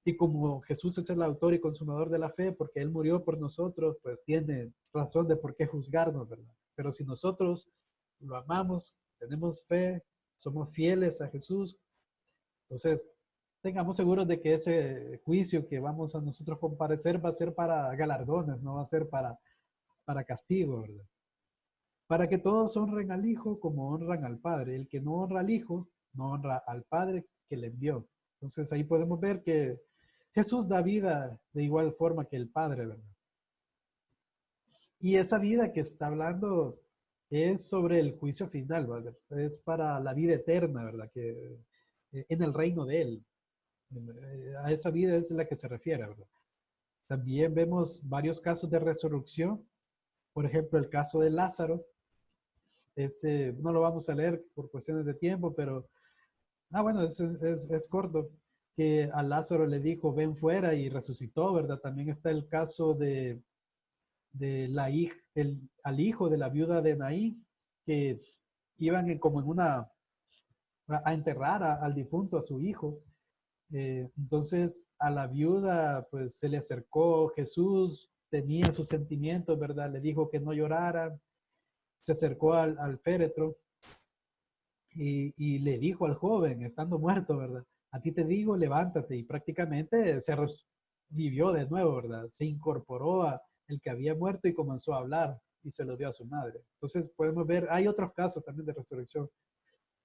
Y como Jesús es el autor y consumador de la fe, porque Él murió por nosotros, pues tiene razón de por qué juzgarnos, ¿verdad? Pero si nosotros lo amamos, tenemos fe, somos fieles a Jesús, entonces tengamos seguros de que ese juicio que vamos a nosotros comparecer va a ser para galardones, no va a ser para castigo, ¿verdad? Para que todos honren al Hijo como honran al Padre. El que no honra al Hijo, no honra al Padre que le envió. Entonces ahí podemos ver que Jesús da vida de igual forma que el Padre, ¿verdad? Y esa vida que está hablando es sobre el juicio final, ¿verdad? Es para la vida eterna, ¿verdad? Que en el reino de Él. A esa vida es la que se refiere, ¿verdad? También vemos varios casos de resurrección. Por ejemplo, el caso de Lázaro. No lo vamos a leer por cuestiones de tiempo, pero, bueno, es corto, que a Lázaro le dijo, ven fuera y resucitó, ¿verdad? También está el caso de la hija, al hijo de la viuda de Naí, que iban como en a enterrar al difunto, a su hijo. Entonces a la viuda pues se le acercó Jesús, tenía sus sentimientos, ¿verdad? Le dijo que no llorara, se acercó al féretro y le dijo al joven, estando muerto, ¿verdad? A ti te digo, levántate, y prácticamente vivió de nuevo, ¿verdad? Se incorporó a el que había muerto y comenzó a hablar y se lo dio a su madre. Entonces podemos ver, hay otros casos también de resurrección.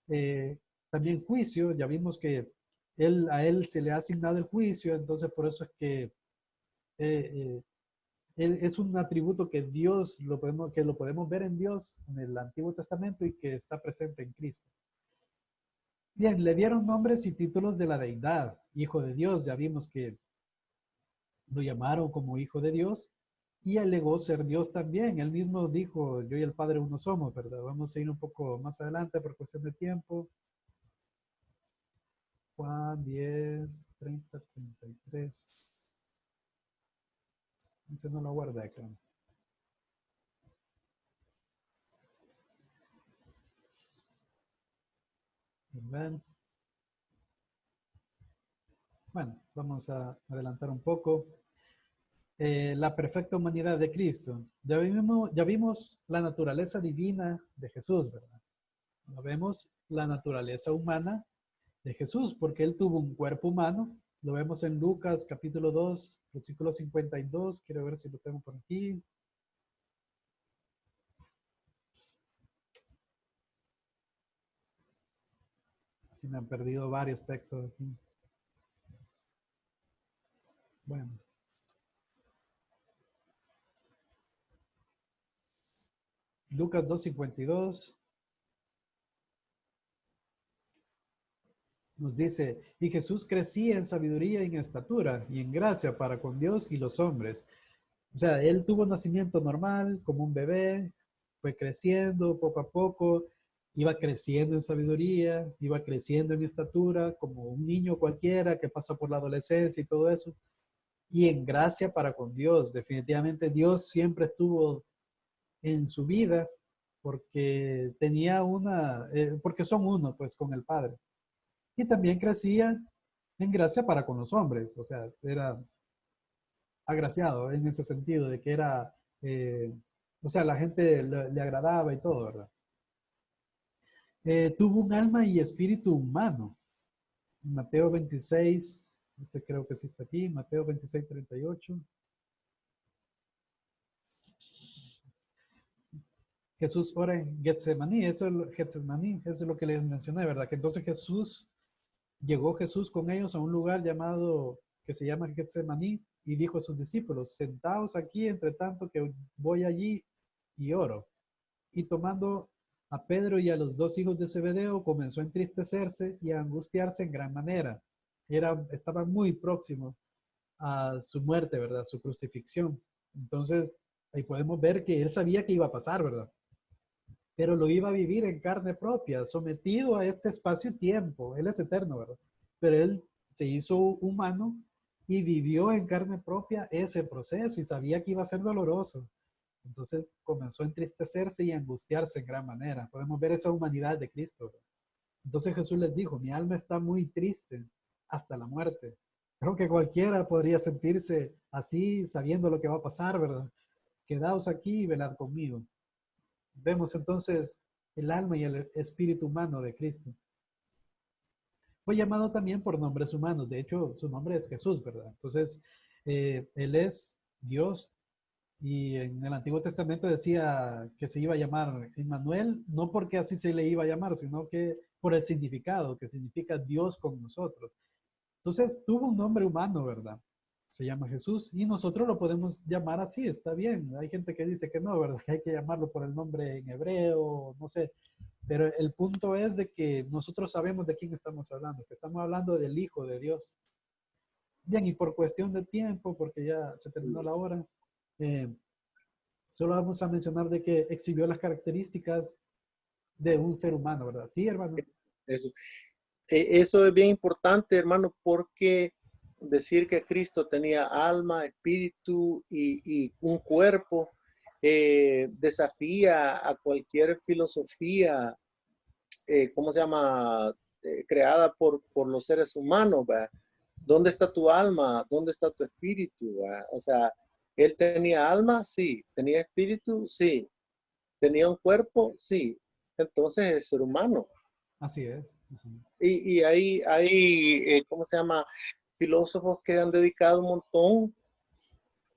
Eh, También juicio, ya vimos que a él se le ha asignado el juicio, entonces por eso es que él es un atributo que que lo podemos ver en Dios, en el Antiguo Testamento y que está presente en Cristo. Bien, le dieron nombres y títulos de la deidad, hijo de Dios, ya vimos que lo llamaron como hijo de Dios y alegó ser Dios también. Él mismo dijo, yo y el Padre uno somos, ¿verdad? Vamos a ir un poco más adelante por cuestión de tiempo. Juan 10, 30, 33. Ese no lo guardé acá. Amén. Bueno, vamos a adelantar un poco. La perfecta humanidad de Cristo. Ya vimos la naturaleza divina de Jesús, ¿verdad? No vemos la naturaleza humana de Jesús, porque Él tuvo un cuerpo humano. Lo vemos en Lucas capítulo 2, versículo 52. Quiero ver si lo tengo por aquí. Se me han perdido varios textos aquí. Bueno. Lucas 2:52 nos dice, y Jesús crecía en sabiduría y en estatura y en gracia para con Dios y los hombres. O sea, él tuvo un nacimiento normal, como un bebé, fue creciendo poco a poco, iba creciendo en sabiduría, iba creciendo en estatura, como un niño cualquiera que pasa por la adolescencia y todo eso. Y en gracia para con Dios. Definitivamente Dios siempre estuvo en su vida porque tenía porque son uno, pues, con el Padre. Y también crecía en gracia para con los hombres, o sea, era agraciado en ese sentido, de que era, o sea, la gente le agradaba y todo, ¿verdad? Tuvo un alma y espíritu humano. Mateo 26, este creo que sí está aquí, Mateo 26:38. Jesús ora en Getsemaní, eso es lo que les mencioné, ¿verdad? Que entonces llegó Jesús con ellos a un lugar que se llama Getsemaní y dijo a sus discípulos, sentaos aquí entre tanto que voy allí y oro. Y tomando a Pedro y a los dos hijos de Zebedeo, comenzó a entristecerse y a angustiarse en gran manera. Estaba muy próximo a su muerte, ¿verdad? Su crucifixión. Entonces, ahí podemos ver que él sabía que iba a pasar, ¿verdad? Pero lo iba a vivir en carne propia, sometido a este espacio-tiempo. Él es eterno, ¿verdad? Pero él se hizo humano y vivió en carne propia ese proceso y sabía que iba a ser doloroso. Entonces comenzó a entristecerse y a angustiarse en gran manera. Podemos ver esa humanidad de Cristo, ¿verdad? Entonces Jesús les dijo, mi alma está muy triste hasta la muerte. Creo que cualquiera podría sentirse así sabiendo lo que va a pasar, ¿verdad? Quedaos aquí y velad conmigo. Vemos entonces el alma y el espíritu humano de Cristo. Fue llamado también por nombres humanos. De hecho, su nombre es Jesús, ¿verdad? Entonces, Él es Dios. Y en el Antiguo Testamento decía que se iba a llamar Emmanuel, no porque así se le iba a llamar, sino que por el significado, que significa Dios con nosotros. Entonces, tuvo un nombre humano, ¿verdad? Se llama Jesús y nosotros lo podemos llamar así, está bien. Hay gente que dice que no, ¿verdad? Que hay que llamarlo por el nombre en hebreo, no sé. Pero el punto es de que nosotros sabemos de quién estamos hablando, que estamos hablando del Hijo de Dios. Bien, y por cuestión de tiempo, porque ya se terminó la hora, eh, solo vamos a mencionar de que exhibió las características de un ser humano, ¿verdad? Sí, hermano. Eso. Eso es bien importante, hermano, porque decir que Cristo tenía alma, espíritu y un cuerpo desafía a cualquier filosofía, ¿cómo se llama? Creada por los seres humanos, ¿va? ¿Dónde está tu alma? ¿Dónde está tu espíritu? ¿Va? O sea, él tenía alma, sí. Tenía espíritu, sí. Tenía un cuerpo, sí. Entonces es ser humano. Así es. Y hay, ¿cómo se llama? Filósofos que han dedicado un montón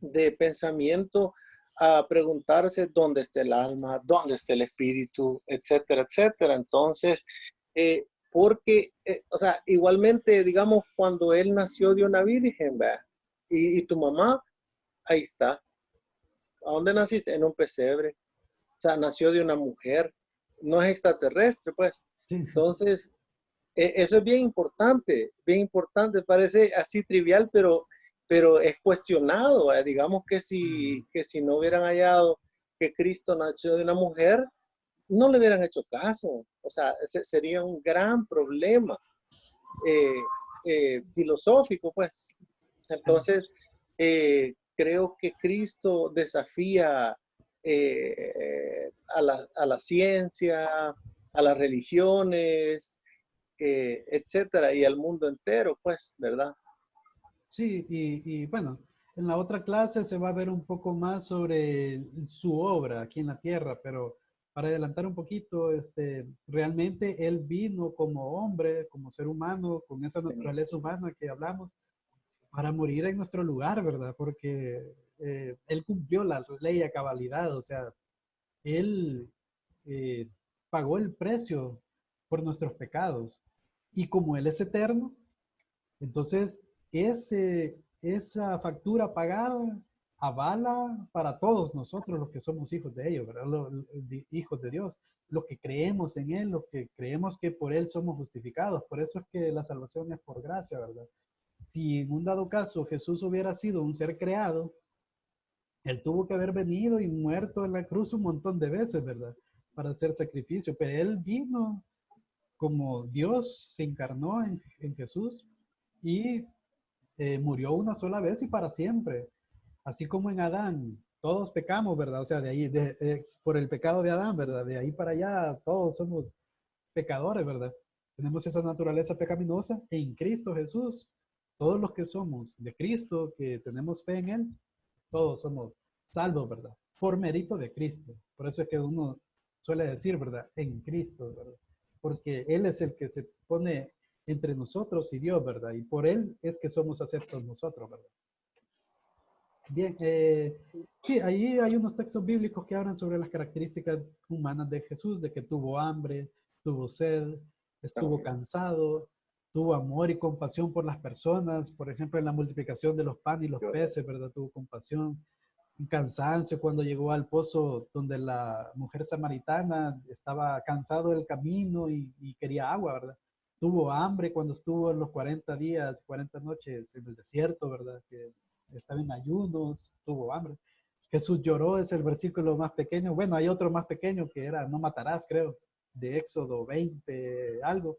de pensamiento a preguntarse dónde está el alma, dónde está el espíritu, etcétera, etcétera. Entonces, porque, o sea, igualmente, digamos, cuando él nació de una virgen, ¿verdad? Y tu mamá, ahí está. ¿A dónde naciste? En un pesebre. O sea, nació de una mujer. No es extraterrestre, pues. Sí. Entonces, eso es bien importante, parece así trivial, pero es cuestionado. Digamos que si no hubieran hallado que Cristo nació de una mujer, no le hubieran hecho caso. O sea, sería un gran problema filosófico, pues. Entonces, creo que Cristo desafía a la ciencia, a las religiones, etcétera, y al mundo entero, pues, ¿verdad? Sí, y bueno, en la otra clase se va a ver un poco más sobre su obra aquí en la tierra, pero para adelantar un poquito, realmente él vino como hombre, como ser humano, con esa naturaleza humana que hablamos, para morir en nuestro lugar, ¿verdad? Porque él cumplió la ley a cabalidad, o sea, él pagó el precio por nuestros pecados. Y como Él es eterno, entonces esa factura pagada avala para todos nosotros los que somos hijos de ellos, ¿verdad? Hijos de Dios, los que creemos en Él, los que creemos que por Él somos justificados. Por eso es que la salvación es por gracia, ¿verdad? Si en un dado caso Jesús hubiera sido un ser creado, Él tuvo que haber venido y muerto en la cruz un montón de veces, ¿verdad? Para hacer sacrificio, pero Él vino como Dios, se encarnó en Jesús y murió una sola vez y para siempre. Así como en Adán, todos pecamos, ¿verdad? O sea, de ahí, por el pecado de Adán, ¿verdad? De ahí para allá todos somos pecadores, ¿verdad? Tenemos esa naturaleza pecaminosa en Cristo Jesús. Todos los que somos de Cristo, que tenemos fe en Él, todos somos salvos, ¿verdad? Por mérito de Cristo. Por eso es que uno suele decir, ¿verdad? En Cristo, ¿verdad? Porque Él es el que se pone entre nosotros y Dios, ¿verdad? Y por Él es que somos aceptos nosotros, ¿verdad? Bien, sí, ahí hay unos textos bíblicos que hablan sobre las características humanas de Jesús, de que tuvo hambre, tuvo sed, estuvo cansado, tuvo amor y compasión por las personas, por ejemplo, en la multiplicación de los panes y los peces, ¿verdad? Tuvo compasión, un cansancio cuando llegó al pozo donde la mujer samaritana estaba cansado del camino y quería agua, ¿verdad? Tuvo hambre cuando estuvo en los 40 días, 40 noches en el desierto, ¿verdad? Que estaba en ayunos, tuvo hambre. Jesús lloró, es el versículo más pequeño. Bueno, hay otro más pequeño que era, no matarás, creo, de Éxodo 20, algo.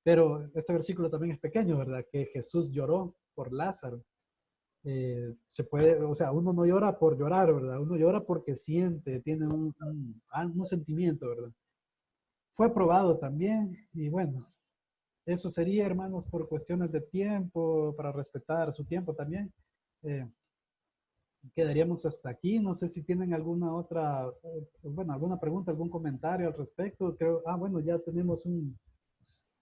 Pero este versículo también es pequeño, ¿verdad? Que Jesús lloró por Lázaro. Se puede, o sea, uno no llora por llorar, ¿verdad? Uno llora porque siente, tiene un sentimiento, ¿verdad? Fue probado también y bueno, eso sería, hermanos, por cuestiones de tiempo, para respetar su tiempo también. Eh, Quedaríamos hasta aquí. No sé si tienen alguna otra, bueno, alguna pregunta, algún comentario al respecto. Creo, bueno, ya tenemos un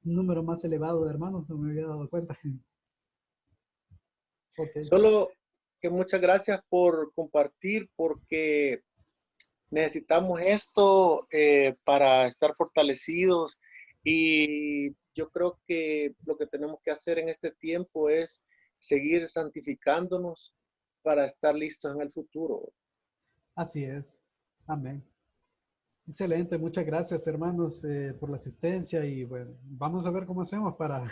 número más elevado de hermanos, no me había dado cuenta. Ok. Solo que muchas gracias por compartir, porque necesitamos esto para estar fortalecidos, y yo creo que lo que tenemos que hacer en este tiempo es seguir santificándonos para estar listos en el futuro. Así es. Amén. Excelente, muchas gracias hermanos por la asistencia y bueno, vamos a ver cómo hacemos para,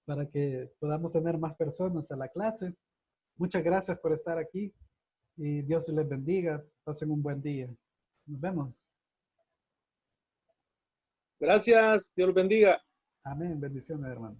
para que podamos tener más personas a la clase. Muchas gracias por estar aquí y Dios les bendiga. Pasen un buen día. Nos vemos. Gracias, Dios los bendiga. Amén. Bendiciones, hermano.